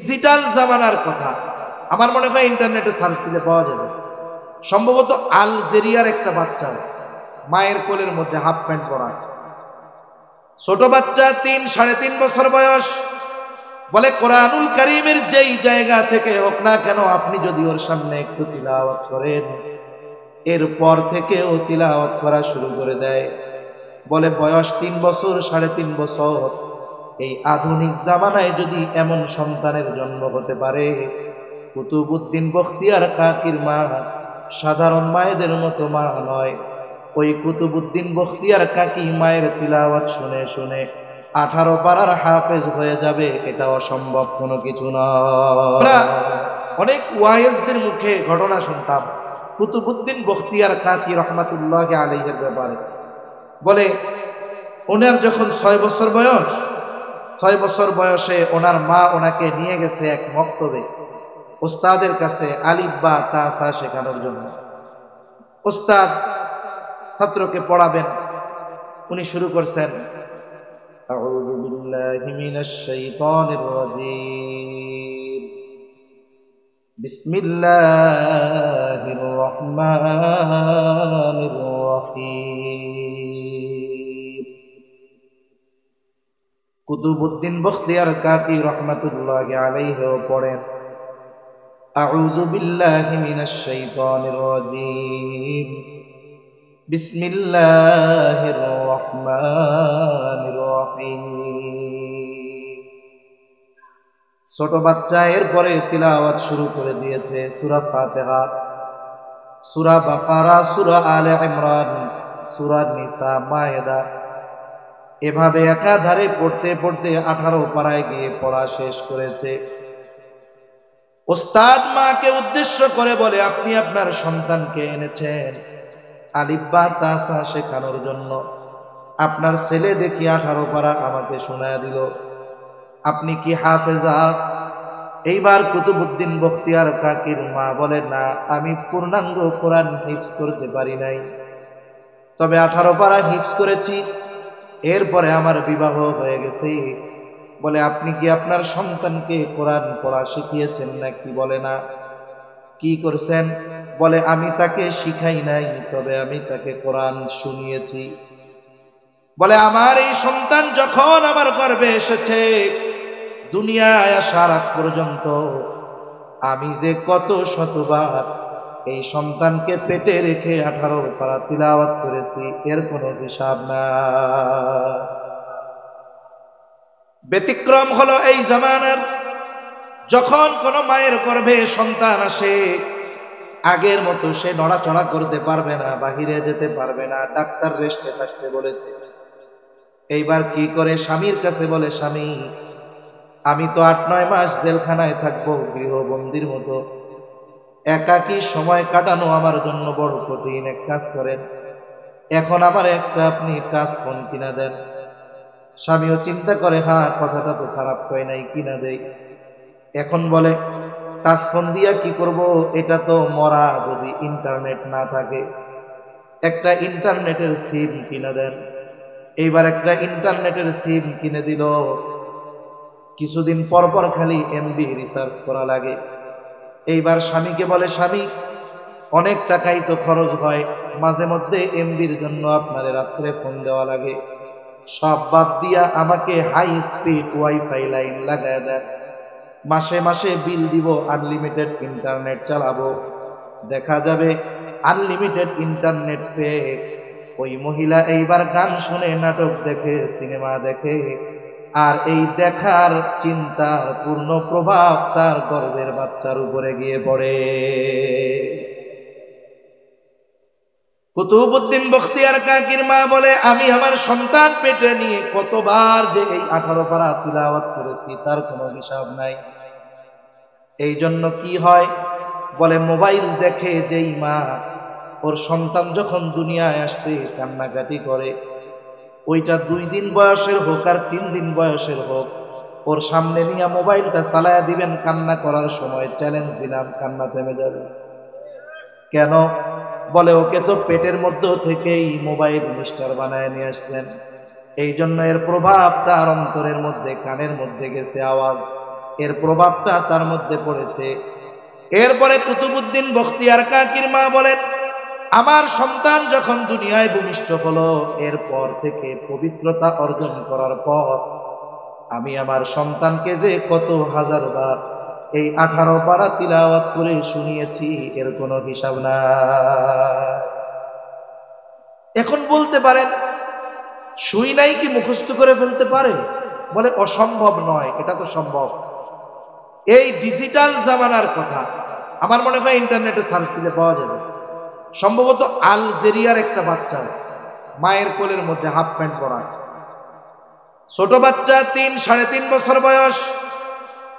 Digital জামানার কথা আমার মনে হয় ইন্টারনেটে সার্চ দিলে পাওয়া যাবে। সম্ভবত আলজেরিয়ার একটা বাচ্চা আছে, মায়ের কোলের মধ্যে হাফ প্যান্ট পরা, ছোট বাচ্চা, 3-3.5 বছর বয়স। বলে কোরআনুল কারীমের যেই জায়গা থেকে হোক না কেন, আপনি যদি ওর সামনে একটু তিলাওয়াত করেন, এরপর থেকে ও তিলাওয়াত করা শুরু করে দেয়। বলে বয়স 3 বছর, 3.5 বছর। এই আধুনিক জামানায় যদি এমন সন্তানের জন্ম হতে পারে, কুতুবউদ্দিন বখতিয়ার কাকির মা সাধারণ মায়েদের মতো মা নয়। ওই কুতুবউদ্দিন বখতিয়ার কাকি মায়ের তিলাওয়াত শুনে শুনে 18 পারার হাফেজ হয়ে যাবে, এটা অসম্ভব কোনো কিছু নয়। অনেক ওয়াইজদের মুখে ঘটনা শুনতাম কুতুবউদ্দিন বখতিয়ার কাকি রহমাতুল্লাহি আলাইহির ব্যাপারে। বলে ওনার যখন 6 বছর বয়স, 6 বছর বয়সে ওনার মা ওনাকে নিয়ে গেছে এক মক্তবে, ওস্তাদের কাছে আলিফ বা তা সা শেখানোর জন্য। ওস্তাদ ছাত্রকে পড়াবেন, উনি শুরু করছেন আউযু বিল্লাহি মিনাশ শাইতানির রাজীম, বিসমিল্লাহির রহমানির রহিম। কুতুবউদ্দিন বখতিয়ার কাকি রহমাতুল্লাহি আলাইহি পড়েন আউযু বিল্লাহি মিনাশ শাইতানির রাজীম, বিসমিল্লাহির রহমানির রহিম। ছোট বাচ্চা এরপরে তিলাওয়াত শুরু করে দিয়েছে সূরা ফাতিহা, সূরা বাকারা, সূরা আলে ইমরান, সূরা নিসা, মায়েদা, এভাবে একাধারে পড়তে পড়তে 18 পারায় গিয়ে পড়া শেষ করেছে। ওস্তাদ মাকে উদ্দেশ্য করে বলে, আপনি আপনার সন্তানকে এনেছেন আলিফ বা তা সা শেখানোর জন্য, আপনার ছেলে দেখি 18 পারা আমাকে শোনায় দিল, আপনি কি হাফেজা? এইবার কুতুবউদ্দিন বখতিয়ার কাকির মা বলে, না, আমি পূর্ণাঙ্গ কোরআন হিফজ করতে পারি নাই, তবে 18 পারা হিফজ করেছি, এরপরে আমার বিবাহ হয়ে গেছে। বলে আপনি কি আপনার সন্তানকে কোরআন পড়া শিখিয়েছেন নাকি? বলে না। কি করছেন? বলে আমি তাকে শিখাই নাই, তবে আমি তাকে কোরআন শুনিয়েছি। বলে আমার এই সন্তান যখন আমার গর্ভে এসেছে, দুনিয়ায় আসার আগ পর্যন্ত আমি যে কত শতবার এই সন্তানকে পেটে রেখে 18 পারা তিলাওয়াত করেছি, এর কোনো হিসাব না। ব্যতিক্রম হলো এই জামানার, যখন কোন মায়ের গর্ভে সন্তান আসে, আগের মতো সে নড়াচড়া করতে পারবে না, বাহিরে যেতে পারবে না, ডাক্তার রেস্টে থাকতে বলেছে। এইবার কি করে? স্বামীর কাছে বলে, স্বামী, আমি তো 8-9 মাস জেলখানায় থাকবো, গৃহবন্দির মতো, একাকী সময় কাটানো আমার জন্য বড় কঠিন। এক কাজ করেন, এখন আমার একটা আপনি টাচ ফোন কিনা দেন। স্বামীও চিন্তা করে, হ্যাঁ, কথাটা তো খারাপ হয় নাই, কিনা দেই। এখন বলে, টাচ ফোন দিয়া কি করব? এটা তো মরা, যদি ইন্টারনেট না থাকে, একটা ইন্টারনেটের সিম কিনে দেন। এইবার একটা ইন্টারনেটের সিম কিনে দিল। কিছুদিন পর পর খালি এমবি রিচার্জ করা লাগে। এইবার স্বামীকে বলে, স্বামী, অনেক টাকাই তো খরচ হয়, মাঝে মধ্যে এমবির জন্য আপনার রাত্রে ফোন দেওয়া লাগে, সব বাদ দিয়া আমাকে হাই স্পিড ওয়াইফাই লাইন লাগায় দেন, মাসে মাসে বিল দিব, আনলিমিটেড ইন্টারনেট চালাবো। দেখা যাবে আনলিমিটেড ইন্টারনেট পেয়ে ওই মহিলা এইবার গান শুনে, নাটক দেখে, সিনেমা দেখে, আর এই দেখার চিন্তার পূর্ণ প্রভাব তার গর্ভের বাচ্চার উপরে গিয়ে পড়ে। কুতুবউদ্দিন বখতিয়ার কাকির মা বলে, আমি আমার সন্তান পেটে নিয়ে কতবার যে এই 18 পারা তিলাওয়াত করেছি, তার কোনো হিসাব নাই। এই জন্য কি হয়? বলে মোবাইল দেখে যেই মা ওর সন্তান যখন দুনিয়ায় আসছে কান্নাকাটি করে, ওইটা 2 দিন বয়সের হোক আর 3 দিন বয়সের হোক, ওর সামনে নিয়ে মোবাইলটা চালায়া দিবেন, কান্না করার সময় চ্যালেঞ্জ দিলাম, কান্না থেমে যাবে। কেন? বলে ওকে তো পেটের মধ্যে থেকেই মোবাইল মিস্টার বানায় নিয়ে আসছেন, এই জন্য এর প্রভাব তার অন্তরের মধ্যে, কানের মধ্যে গেছে আওয়াজ, এর প্রভাবটা তার মধ্যে পড়েছে। এরপরে কুতুবউদ্দিন বখতিয়ার কাকির মা বলেন, আমার সন্তান যখন দুনিয়ায় ভূমিষ্ঠ হলো, এরপর থেকে পবিত্রতা অর্জন করার পর আমি আমার সন্তানকে যে কত হাজারবার এই 18 পারা তিলাওয়াত করে শুনিয়েছি, এর কোনো হিসাব নাই। এখন বলতে পারেন, শুই নাই কি মুখস্থ করে ফেলতে পারে? বলে অসম্ভব নয়, এটা তো সম্ভব। এই ডিজিটাল জামানার কথা আমার মনে হয় ইন্টারনেটে সার্চ দিলে পাওয়া যাবে। সম্ভবত আলজেরিয়ার একটা বাচ্চা মায়ের কোলের মধ্যে হাফ প্যান্ট পরা, ছোট বাচ্চা, 3-3.5 বছর বয়স,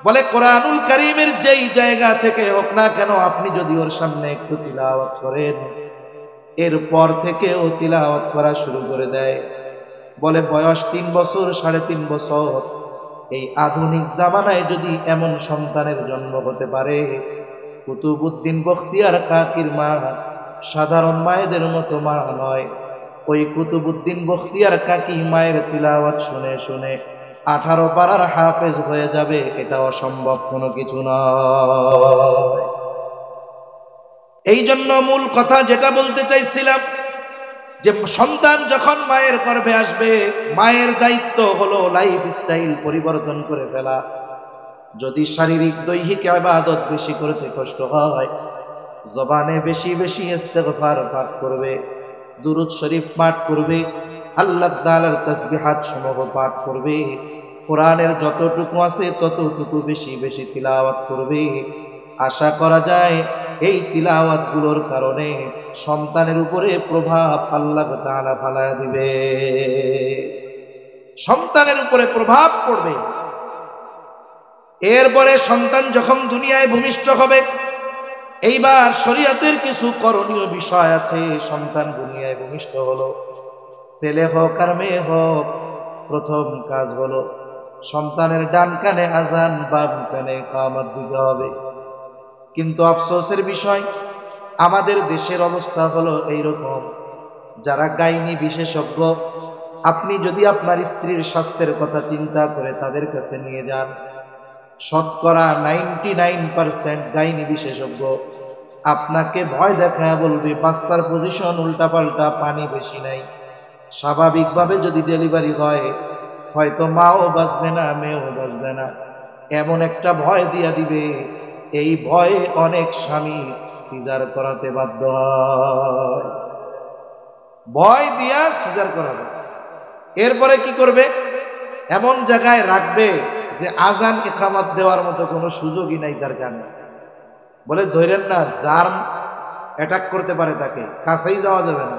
বলে কোরআনুল কারীমের যেই জায়গা থেকে হোক না কেন আপনি যদি ওর সামনে একটু তিলাওয়াত করেন, এরপর থেকে ও তিলাওয়াত করা শুরু করে দেয়। বলে বয়স 3 বছর 3.5 বছর, এই আধুনিক জামানায় যদি এমন সন্তানের জন্ম হতে পারে, কুতুবউদ্দিন বখতিয়ার কাকির মা সাধারণ মায়েদের মতো মা নয়। ওই কুতুবউদ্দিন বখতিয়ার কাকি মায়ের তিলাওয়াত শুনে শুনে 18 পারার হাফেজ হয়ে যাবে, এটা অসম্ভব কোনো কিছু নয়। এই জন্য মূল কথা যেটা বলতে চাইছিলাম, যে সন্তান যখন মায়ের গর্ভে আসবে, মায়ের দায়িত্ব হলো লাইফ স্টাইল পরিবর্তন করে ফেলা। যদি শারীরিক দৈহিক ইবাদত বেশি করতে কষ্ট হয়, জবানে বেশি বেশি ইস্তেগফার পাঠ করবে, দুরূদ শরীফ পাঠ করবে, আল্লাহ তাআলার তাসবিহাত সমূহ পাঠ করবে, কোরআনের যতটুকু আছে ততটুকু বেশি বেশি তিলাওয়াত করবে। আশা করা যায় এই তিলাওয়াত গুলোর কারণে সন্তানের উপরে প্রভাব আল্লাহ তাআলা ফালায়া দিবে, সন্তানের উপরে প্রভাব পড়বে। এরপরে সন্তান যখন দুনিয়ায় ভূমিষ্ঠ হবে, এইবার শরীয়তের কিছু করণীয় বিষয় আছে। সন্তান দুনিয়ায় ভূমিষ্ঠ হলো, ছেলে হোক আর মেয়ে হোক, প্রথম কাজ হলো সন্তানের ডান কানে আজান, বাম কানে ইকামত দিতে হবে। কিন্তু আফসোসের বিষয়, আমাদের দেশের অবস্থা হলো এইরকম, যারা গাইনি বিশেষজ্ঞ, আপনি যদি আপনার স্ত্রীর স্বাস্থ্যের কথা চিন্তা করে তাদের কাছে নিয়ে যান, শতকরা 99% গাইনি বিশেষজ্ঞ আপনাকে ভয় দেখায় বলবে বাচ্চার পজিশন উল্টাপাল্টা, পানি বেশি নাই, স্বাভাবিকভাবে যদি ডেলিভারি হয় হয়তো মাও বাঁচবে না, মেয়েও বাঁচবে না, এমন একটা ভয় দিয়া দিবে। এই ভয়ে অনেক স্বামী সিজার করাতে বাধ্য হয়, ভয় দিয়া সিজার করাবে। এরপরে কি করবে? এমন জায়গায় রাখবে যে আজান ইকামত দেওয়ার মতো কোনো সুযোগই নাই তার কানে। বলে ধরেন না জার্ম অ্যাটাক করতে পারে, তাকে কাছেই যাওয়া যাবে না।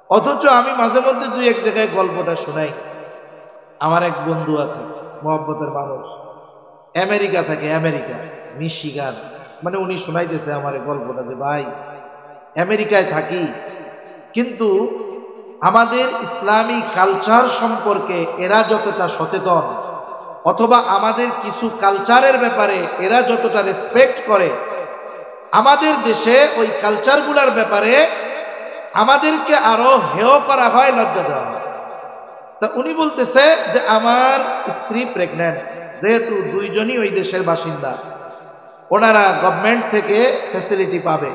অথচ আমি মাঝে মধ্যে 2-1 জায়গায় গল্পটা শোনাই। আমার এক বন্ধু আছে, মহব্বতের মানুষ, আমেরিকা থাকে, আমেরিকা মিশিগান, মানে উনি শোনাইতেছে আমার গল্পটা, যে ভাই আমেরিকায় থাকি, কিন্তু আমাদের ইসলামী কালচার সম্পর্কে এরা যতটা সচেতন, অথবা আমাদের কিছু কালচারের ব্যাপারে এরা যতটা রেসপেক্ট করে, আমাদের দেশে ওই কালচারগুলোর ব্যাপারে আমাদেরকে আরো হেয় করা হয়, লজ্জা দেওয়া হয়। তা উনি বলতেছে যে আমার স্ত্রী প্রেগন্যান্ট, যেহেতু দুইজনই ওই দেশের বাসিন্দা, ওনারা গভর্নমেন্ট থেকে ফ্যাসিলিটি পাবে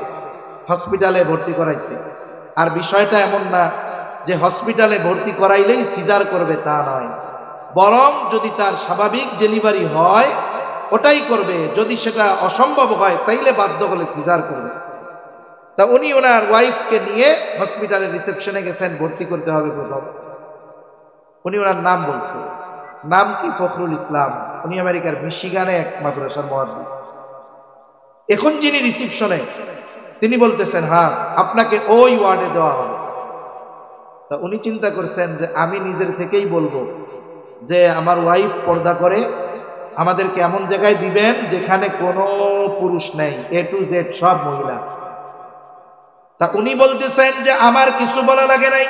হসপিটালে ভর্তি করাইতে। আর বিষয়টা এমন না যে হসপিটালে ভর্তি করাইলেই সিজার করবে, তা নয়, বরং যদি তার স্বাভাবিক ডেলিভারি হয় ওটাই করবে, যদি সেটা অসম্ভব হয় তাইলে বাধ্য হলে সিজার করবে। তা উনি ওনার ওয়াইফকে নিয়ে হসপিটালের রিসেপশনে গেছেন, ভর্তি করতে হবে প্রথম। উনি ওনার নাম বলছে, নাম কি? ফখরুল ইসলাম। উনি আমেরিকার মিশিগানে এক মাদ্রাসার মুয়াজ্জিন। এখন যিনি রিসেপশনে, তিনি বলতেছেন হ্যাঁ আপনাকে ওই ওয়ার্ডে দেওয়া হবে। তা উনি চিন্তা করছেন যে আমি নিজের থেকেই বলবো যে আমার ওয়াইফ পর্দা করে, আমাদেরকে এমন জায়গায় দিবেন যেখানে কোনো পুরুষ নেই, A to Z সব মহিলা। তা উনি বলতেছেন যে আমার কিছু বলা লাগে নাই,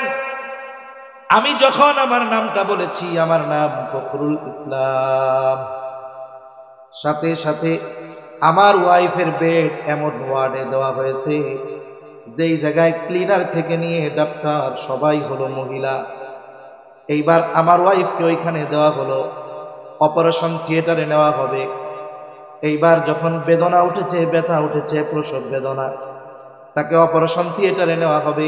আমি যখন আমার নামটা বলেছি, আমার নাম ফখরুল ইসলাম, সাথে সাথে আমার ওয়াইফের বেড এমন ওয়ার্ডে দেওয়া হয়েছে যেই জায়গায় ক্লিনার থেকে নিয়ে ডাক্তার সবাই হলো মহিলা। এইবার আমার ওয়াইফকে ওইখানে দেওয়া হলো। অপারেশন থিয়েটারে নেওয়া হবে। এইবার যখন বেদনা উঠেছে, ব্যথা উঠেছে, প্রসব বেদনা, তাকে অপারেশন থিয়েটারে নেওয়া হবে।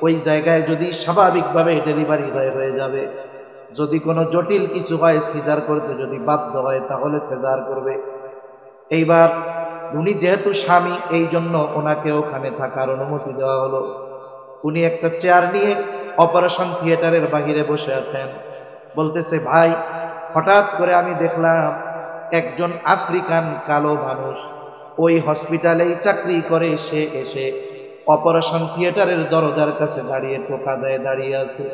ওই জায়গায় যদি স্বাভাবিকভাবে ডেলিভারি হয়ে যাবে, যদি কোনো জটিল কিছু হয়, সিজার করতে যদি বাধ্য হয়, তাহলে সিজার করবে। এইবার উনি যেহেতু স্বামী, এই জন্য ওনাকে ওখানে থাকার অনুমতি দেওয়া হলো। উনি একটা চেয়ার নিয়ে অপারেশন থিয়েটারের বাহিরে বসে আছেন। বলতেছে, ভাই, হঠাৎ করে আমি দেখলাম একজন আফ্রিকান কালো মানুষ ওই হসপিটালেই চাকরি করে, সে এসে অপারেশন থিয়েটারের দরজার কাছে দাঁড়িয়ে টোকা দেয়, দাঁড়িয়ে আছে।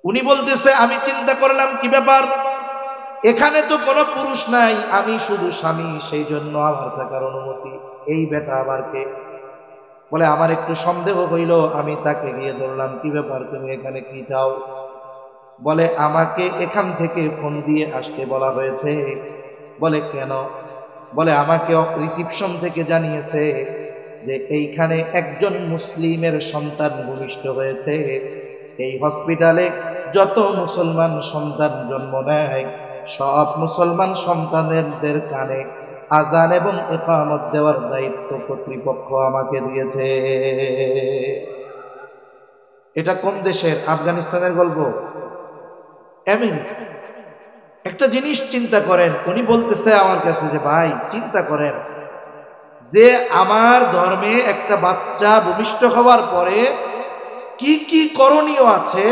উনি বলতেছে, আমি চিন্তা করলাম কি ব্যাপার, এখানে তো কোনো পুরুষ নাই, আমি শুধু স্বামী, সেই জন্য আমার থাকার অনুমতি। এই বেটা আবার কে? বলে, আমার একটু সন্দেহ হইল, আমি তাকে গিয়ে ধরলাম, কি ব্যাপার, তুমি এখানে কি চাও? বলে, আমাকে এখান থেকে ফোন দিয়ে আসতে বলা হয়েছে। বলে, কেন? বলে, আমাকে রিসিপশন থেকে জানিয়েছে যে এইখানে একজন মুসলিমের সন্তান ভূমিষ্ঠ হয়েছে। এই হসপিটালে যত মুসলমান সন্তান জন্ম নেয়, সব মুসলমান সন্তানদের কানে আজান এবং ইকামত দেওয়ার দায়িত্ব কর্তৃপক্ষ আমাকে দিয়েছে। এটা কোন দেশের? আফগানিস্তানের গল্প? আমেরিকা। একটা জিনিস চিন্তা করেন, উনি বলতেছে আমার কাছে যে, ভাই, চিন্তা করেন যে আমার ধর্মে একটা বাচ্চা ভূমিষ্ঠ হওয়ার পরে কি কি করণীয় আছে,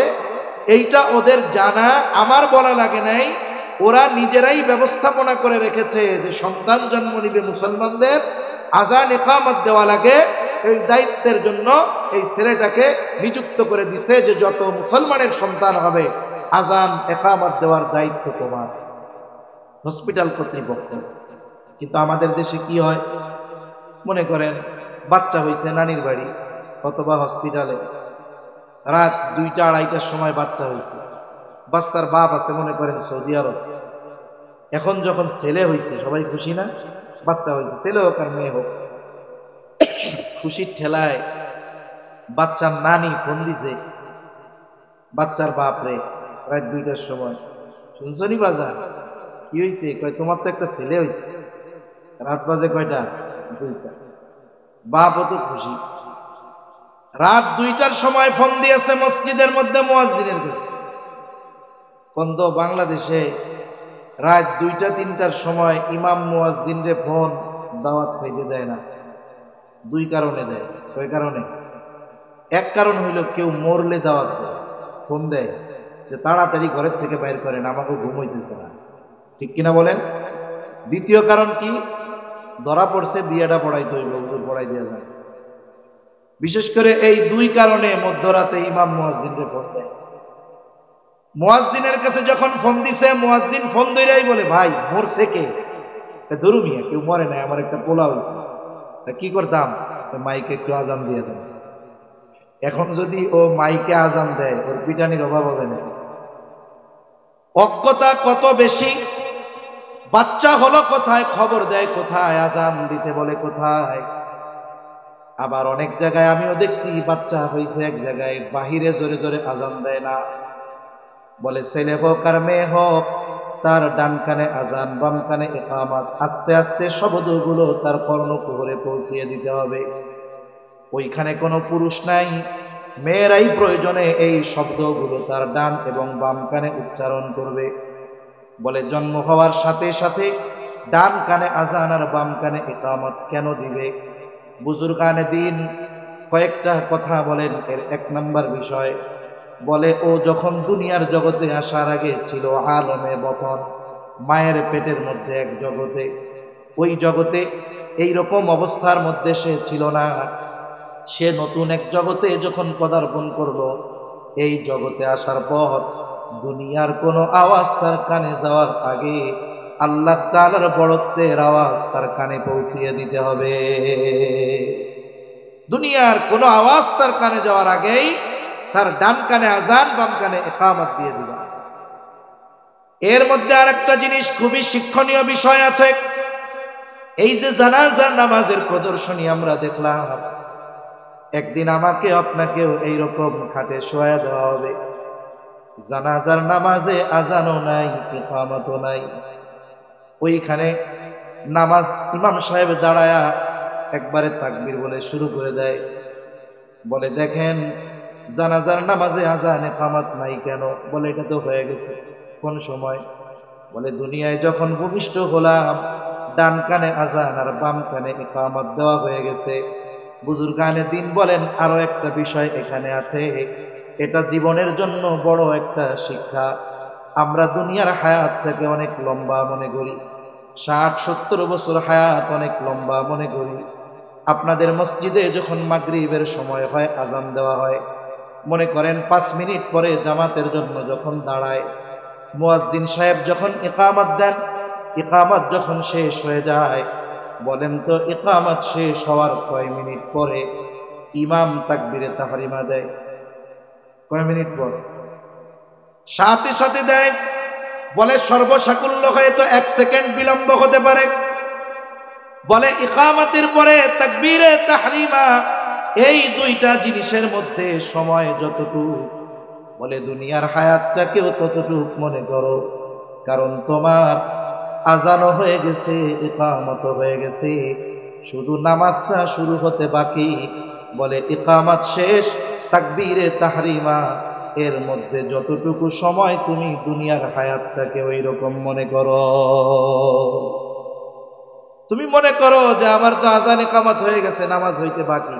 এইটা ওদের জানা, আমার বলা লাগে নাই। ওরা নিজেরাই ব্যবস্থাপনা করে রেখেছে যে সন্তান জন্ম নিবে মুসলমানদের, আজান ইকামত দেওয়া লাগে। এই দায়িত্বের জন্য এই ছেলেটাকে নিযুক্ত করে দিছে যে যত মুসলমানের সন্তান হবে, আজান ইকামত দেওয়ার দায়িত্ব তোমার, হসপিটাল কর্তৃপক্ষ। কিন্তু আমাদের দেশে কি হয়? মনে করেন বাচ্চা হয়েছে নানির বাড়ি অথবা হসপিটালে, রাত 2টা 2:30টার সময় বাচ্চা হয়েছে, বাচ্চার বাপ আছে মনে করেন সৌদি আরব। এখন যখন ছেলে হয়েছে, সবাই খুশি না? বাচ্চা হয়েছে, ছেলে হোক আর মেয়ে হোক, খুশির ঠেলায় বাচ্চার নানি ফোন দিছে বাচ্চার বাপ রে, রাত 2টার সময়, শুনছনি বাজার কি হয়েছে? কয়, তোমার তো একটা ছেলে হয়েছে। রাত বাজে কয়টা? 2টা। বাপ তো খুশি। রাত 2টার সময় ফোন দিয়েছে মসজিদের মধ্যে মুয়াজ্জিনের কাছে। কোন তো বাংলাদেশে রাত 2টা 3টার সময় ইমাম মুয়াজ্জিনরে ফোন দাওয়াত খাইতে দেয় না। 2 কারণে দেয়। কয় কারণে? এক কারণ হইল কেউ মরলে দাওয়াত দেয়, ফোন দেয় যে তাড়াতাড়ি ঘরের থেকে বাইর করেন, আমাকে ঘুম হইতেছে না। ঠিক কিনা বলেন? দ্বিতীয় কারণ কি? ধরা পড়ছে বিয়েটা পড়াইতে হইব, হুজুর পড়াই দেওয়া যায়। বিশেষ করে এই 2 কারণে মধ্যরাতে ইমাম মুয়াজ্জিনরে ফোন দেয়। মুয়াজ্জিনের কাছে যখন ফোন দিছে, মুয়াজ্জিন ফোন ধইরাই বলে, ভাই, মরছে কে? ধরু মিয়া, কেউ মরে নাই, আমার একটা পোলা হয়েছে। কি করতাম? মাইকে একটু আজান দিয়ে দেন। এখন যদি ও মাইকে আজান দেয়, ওর পিটানির অভাব হবে না। অজ্ঞতা কত বেশি! বাচ্চা হলো কোথায়, খবর দেয় কোথায়, আজান দিতে বলে কোথায়। আবার অনেক জায়গায় আমিও দেখছি বাচ্চা হয়েছে এক জায়গায়, বাহিরে জোরে জোরে আজান দেয় না, বলে ছেলে হোক আর মেয়ে হোক, তার ডান কানে আজান, বাম কানে ইকামত, আস্তে আস্তে শব্দগুলো তার কর্ণকুহরে পৌঁছিয়ে দিতে হবে। ওইখানে কোনো পুরুষ নাই, মেয়েরাই প্রয়োজনে এই শব্দগুলো তার ডান এবং বাম কানে উচ্চারণ করবে। বলে জন্ম হওয়ার সাথে সাথে ডান কানে আজান আর বাম কানে ইকামত কেন দিবে? বুজুর্গানে দিন কয়েকটা কথা বলেন। এর 1 নম্বর বিষয়, বলে ও যখন দুনিয়ার জগতে আসার আগে ছিল আলমে বতন, মায়ের পেটের মধ্যে এক জগতে। ওই জগতে এই রকম অবস্থার মধ্যে সে ছিল না। সে নতুন এক জগতে যখন পদার্পণ করলো, এই জগতে আসার পর দুনিয়ার কোনো আওয়াজ তার কানে যাওয়ার আগে আল্লাহ তাআলার বড়ত্বের আওয়াজ তার কানে পৌঁছিয়ে দিতে হবে। দুনিয়ার কোনো আওয়াজ তার কানে যাওয়ার আগেই তার ডান কানে আজান, বাম কানে ইকামত দিয়ে দিবা। এর মধ্যে আরেকটা জিনিস খুবই শিক্ষণীয় বিষয় আছে। এই যে জানাজার নামাজের প্রদর্শনী আমরা দেখলাম, একদিন আমাকে আপনাকেও এইরকম খাটে শোয়া দেওয়া হবে। জানাজার নামাজে আজানও নাই, ইকামতও নাই। ওইখানে নামাজ ইমাম সাহেব দাঁড়ায়া একবারে তাকবীর বলে শুরু করে দেয়। বলে দেখেন জানাজার নামাজে আজান ইকামত নাই কেন? বলে এটা তো হয়ে গেছে। কোন সময়? বলে দুনিয়ায় যখন ভূমিষ্ঠ হলাম ডান কানে আজান আর বাম কানে ইকামত দেওয়া হয়ে গেছে। বুজুর্গানে দিন বলেন আরো একটা বিষয় এখানে আছে, এটা জীবনের জন্য বড় একটা শিক্ষা। আমরা দুনিয়ার হায়াত থেকে অনেক লম্বা মনে করি, 60-70 বছর হায়াত অনেক লম্বা মনে করি। আপনাদের মসজিদে যখন মাগরিবের সময় হয় আজান দেওয়া হয়, মনে করেন 5 মিনিট পরে জামাতের জন্য যখন দাঁড়ায়, মুয়াজ্জিন সাহেব যখন ইকামত দেন, ইকামত যখন শেষ হয়ে যায়, বলেন তো ইকামত শেষ হওয়ার কয় মিনিট পরে ইমাম তাকবীরে তাহরিমা দেয়? কয় মিনিট পর? সাথে সাথে দেয়। বলে সর্বসাকুল্য হয়তো 1 সেকেন্ড বিলম্ব হতে পারে। বলে ইকামতের পরে তাকবীরে তাহরিমা, এই দুইটা জিনিসের মধ্যে সময় যতটুকু, বলে দুনিয়ার হায়াতটাকেও ততটুক মনে করো, কারণ তোমার আজানও হয়ে গেছে, ইকামতও হয়ে গেছে, শুধু নামাজটা শুরু হতে বাকি। বলে ইকামত শেষ, তাকবীরে তাহরিমা, এর মধ্যে যতটুকু সময় তুমি দুনিয়ার হায়াতটাকে ওই রকম মনে করো। তুমি মনে করো যে আমার তো আজান ইকামত হয়ে গেছে, নামাজ হইতে বাকি।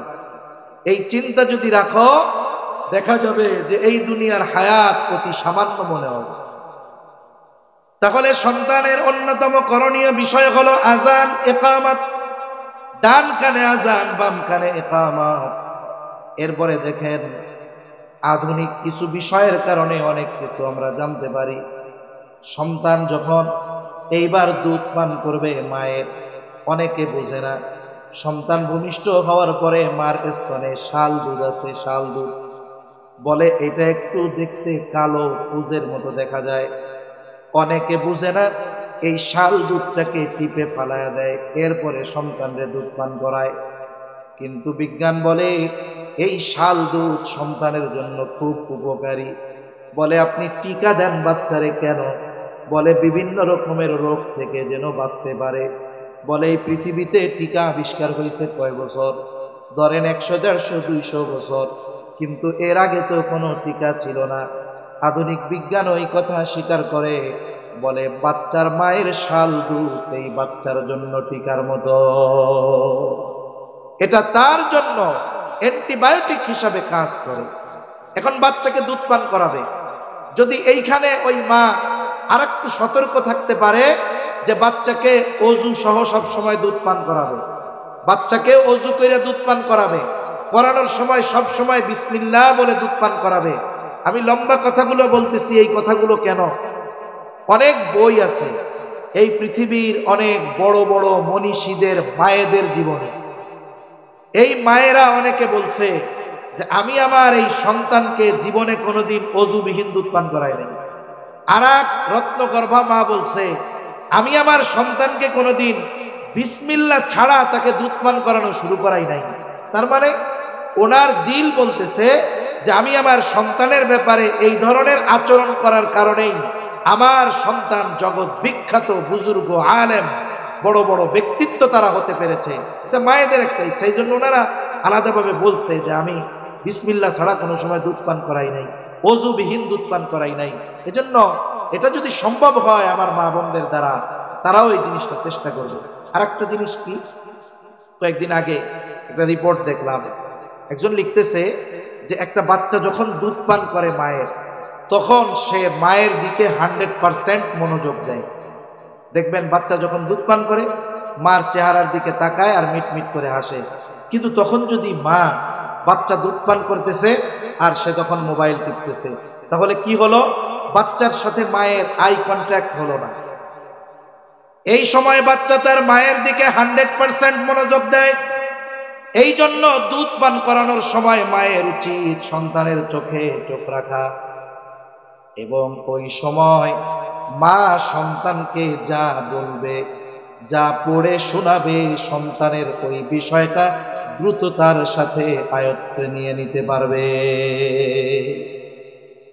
এই চিন্তা যদি রাখো, দেখা যাবে যে এই দুনিয়ার হায়াত অতি সামান্য মনে হবে। তাহলে সন্তানের অন্যতম করণীয় বিষয় হলো আজান ইকামত, ডান কানে আজান বাম কানে ইকামত। এরপরে দেখেন আধুনিক কিছু বিষয়ের কারণে অনেক কিছু আমরা জানতে পারি। সন্তান যখন এইবার দুধ পান করবে মায়ের, অনেকে বোঝে না, সন্তান ভূমিষ্ঠ হওয়ার পরে মার স্তনে শাল দুধ আছে, শাল দুধ। বলে এটা একটু দেখতে কালো পুজের মতো দেখা যায়। অনেকে বুঝে না, এই শাল দুধটাকে টিপে ফালায়া দেয়, এরপরে সন্তানরে দুধ পান করায়। কিন্তু বিজ্ঞান বলে এই শাল দুধ সন্তানের জন্য খুব উপকারী। বলে আপনি টিকা দেন বাচ্চারে কেন? বলে বিভিন্ন রকমের রোগ থেকে যেন বাঁচতে পারে। বলে এই পৃথিবীতে টিকা আবিষ্কার হয়েছে কয় বছর? ধরেন 100, 150, 200 বছর, কিন্তু এর আগে তো কোনো টিকা ছিল না। আধুনিক বিজ্ঞান ওই কথা স্বীকার করে, বলে বাচ্চার মায়ের শাল দুধ এই বাচ্চার জন্য টিকার মতো, এটা তার জন্য অ্যান্টিবায়োটিক হিসাবে কাজ করে। এখন বাচ্চাকে দুধ পান করাবে, যদি এইখানে ওই মা আরেকটু সতর্ক থাকতে পারে যে বাচ্চাকে অজু সহ সব সময় দুধ পান করাবে, বাচ্চাকে অজু করে দুধ পান করাবে, করানোর সময় সব সময় বিসমিল্লাহ বলে দুধ পান করাবে। আমি লম্বা কথাগুলো বলতেছি, এই কথাগুলো কেন? অনেক বই আছে এই পৃথিবীর অনেক বড় বড় মনীষীদের মায়েদের জীবনে। এই মায়েরা অনেকে বলছে যে আমি আমার এই সন্তানকে জীবনে কোনোদিন অজুবিহীন দুধ পান করাই নাই। আর এক রত্নগর্ভা মা বলছে আমি আমার সন্তানকে কোনোদিন বিসমিল্লাহ ছাড়া তাকে দুধ পান করানো শুরু করাই নাই। তার মানে ওনার দিল বলতেছে যে আমি আমার সন্তানের ব্যাপারে এই ধরনের আচরণ করার কারণেই আমার সন্তান জগৎ বিখ্যাত বুজুর্গ আলেম বড় বড় ব্যক্তিত্ব তারা হতে পেরেছে। এটা মায়েদের একটা ইচ্ছা, এই জন্য ওনারা আলাদাভাবে বলছে যে আমি বিসমিল্লাহ ছাড়া কোনো সময় দুধ পান করাই নাই, অজুবিহীন দুধ পান করাই নাই। এজন্য এটা যদি সম্ভব হয় আমার মা বোনদের দ্বারা, তারাও এই জিনিসটা চেষ্টা করবে। আর একটা জিনিস কি, কয়েকদিন আগে একটা রিপোর্ট দেখলাম, একজন লিখতেছে যে একটা বাচ্চা যখন দুধ পান করে মায়ের, তখন সে মায়ের দিকে 100% মনোযোগ দেয়। দেখবেন বাচ্চা যখন দুধ পান করে মার চেহারার দিকে তাকায় আর মিটমিট করে হাসে। কিন্তু তখন যদি মা, বাচ্চা দুধ পান করতেছে আর সে তখন মোবাইল টিপতেছে, তাহলে কি হলো? বাচ্চার সাথে মায়ের আই কন্ট্যাক্ট হলো না। এই সময় বাচ্চা তার মায়ের দিকে 100% মনোযোগ দেয়। এই জন্য দুধ পান করানোর সময় মায়ের উচিত সন্তানের চোখে চোখ রাখা, এবং ওই সময় মা সন্তানকে যা বলবে, যা পড়ে শোনাবে, সন্তানের ওই বিষয়টা দ্রুততার সাথে আয়ত্তে নিয়ে নিতে পারবে।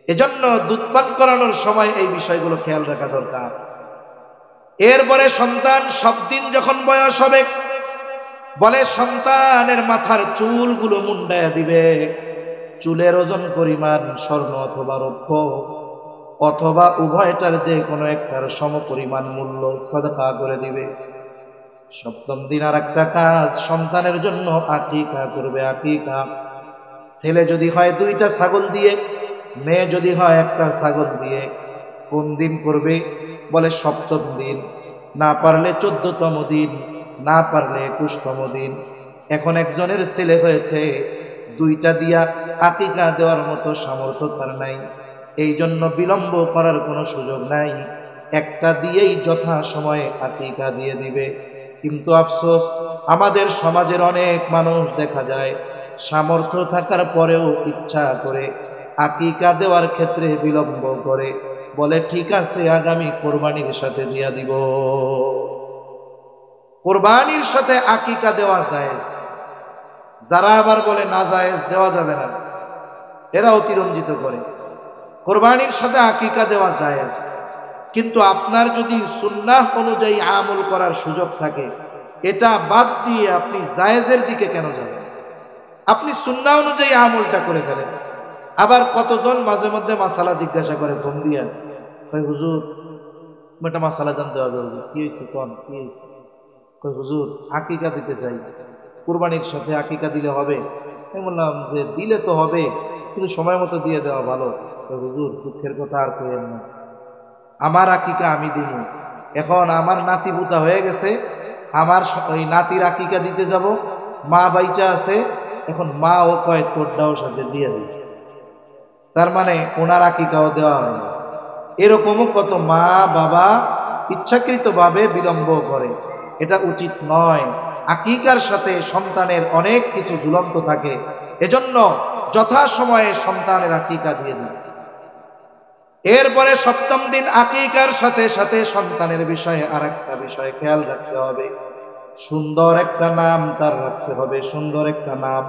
এজন্য দুধ পান করানোর সময় এই বিষয়গুলো খেয়াল রাখা দরকার। এরপরে সন্তান সব দিন যখন বয়স হবে, বলে সন্তানের মাথার চুলগুলো মুন্ডায়া দিবে, চুলের ওজন পরিমাণ স্বর্ণ অথবা রৌপ্য অথবা উভয়টার যে কোনো একটার সমপরিমাণ মূল্য সাদকা করে দিবে। সপ্তম দিন আর একটা কাজ, সন্তানের জন্য আকিকা করবে। আকিকা, ছেলে যদি হয় 2টা ছাগল দিয়ে, মেয়ে যদি হয় একটা ছাগল দিয়ে। কোন দিন করবে? বলে সপ্তম দিন, না পারলে 14তম দিন, না পারলে 21তম দিন। এখন একজনের ছেলে হয়েছে, 2টা দিয়া আকিকা দেওয়ার মতো সামর্থ্য তার নাই, এই জন্য বিলম্ব করার কোনো সুযোগ নাই, একটা দিয়েই যথা সময়ে আকিকা দিয়ে দিবে। কিন্তু আফসোস, আমাদের সমাজের অনেক মানুষ দেখা যায় সামর্থ্য থাকার পরেও ইচ্ছা করে আকিকা দেওয়ার ক্ষেত্রে বিলম্ব করে, বলে ঠিক আছে আগামী কোরবানির সাথে দিয়া দিব। কোরবানির সাথে আকিকা দেওয়া যায়, যারা আবার বলে না জায়েজ, দেওয়া যাবে না, এরা অতিরঞ্জিত করে। কোরবানির সাথে আকিকা দেওয়া জায়েজ, কিন্তু আপনার যদি সুন্নাহ অনুযায়ী আমল করার সুযোগ থাকে, এটা বাদ দিয়ে আপনি জায়েজের দিকে কেন যাবেন? আপনি সুন্নাহ অনুযায়ী আমলটা করে ফেলেন। আবার কতজন মাঝে মধ্যে মাসালা জিজ্ঞাসা করে ফোন দিয়া, কই হুজুর একটা মাসালা জানতে হবে, হুজুর কি হয়েছে কোন, কি হয়েছে? কই হুজুর আকিকা দিতে চাই, কুরবানির সাথে আকিকা দিলে হবে? আমি বললাম যে দিলে তো হবে, কিন্তু সময় মতো দিয়ে দেওয়া ভালো। কই হুজুর দুঃখের কথা আর কইেন না, আমার আকিকা আমি দিব, এখন আমার নাতি বুতা হয়ে গেছে, আমার ওই নাতির আকিকা দিতে যাব, মা বাইচা আছে, এখন মা ও কয় তোরটাও সাথে দিয়ে দিচ্ছে, তার মানে ওনার আকিকাও দেওয়া হয় না। এরকমও কত মা বাবা ইচ্ছাকৃতভাবে বিলম্ব করে, এটা উচিত নয়। আকিকার সাথে সন্তানের অনেক কিছু ঝুলন্ত থাকে, এজন্য যথাসময়ে সন্তানের আকিকা দিয়ে দিন। এরপরে সপ্তম দিন আকিকার সাথে সাথে সন্তানের বিষয়ে আর একটা বিষয় খেয়াল রাখতে হবে, সুন্দর একটা নাম তার রাখতে হবে, সুন্দর একটা নাম।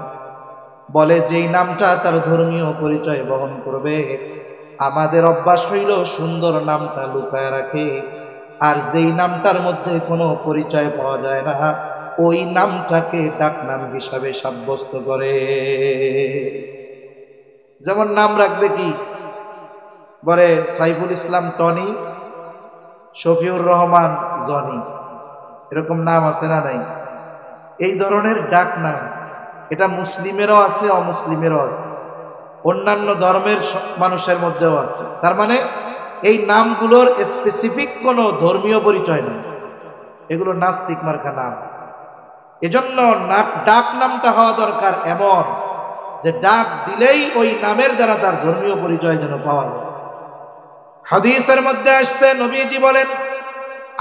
বলে যেই নামটা তার ধর্মীয় পরিচয় বহন করবে, আমাদের অভ্যাস হইল সুন্দর নামটা লুকায় রাখে, আর যেই নামটার মধ্যে কোনো পরিচয় পাওয়া যায় না, ওই নামটাকে ডাকনাম হিসাবে সাব্যস্ত করে। যেমন নাম রাখবে কি, বলে সাইফুল ইসলাম টনি, শফিউর রহমান জনি, এরকম নাম আছে না নাই? এই ধরনের ডাক নাম, এটা মুসলিমেরও আছে, অমুসলিমেরও আছে, অন্যান্য ধর্মের মানুষের মধ্যেও আছে। তার মানে এই নামগুলোর স্পেসিফিক কোনো ধর্মীয় পরিচয় নেই, এগুলো নাস্তিক মার্কা নাম। এজন্য ডাক নামটা হওয়া দরকার এমন যে ডাক দিলেই ওই নামের দ্বারা তার ধর্মীয় পরিচয় যেন পাওয়া যায়। হাদিসের মধ্যে আসছে, নবীজি বলেন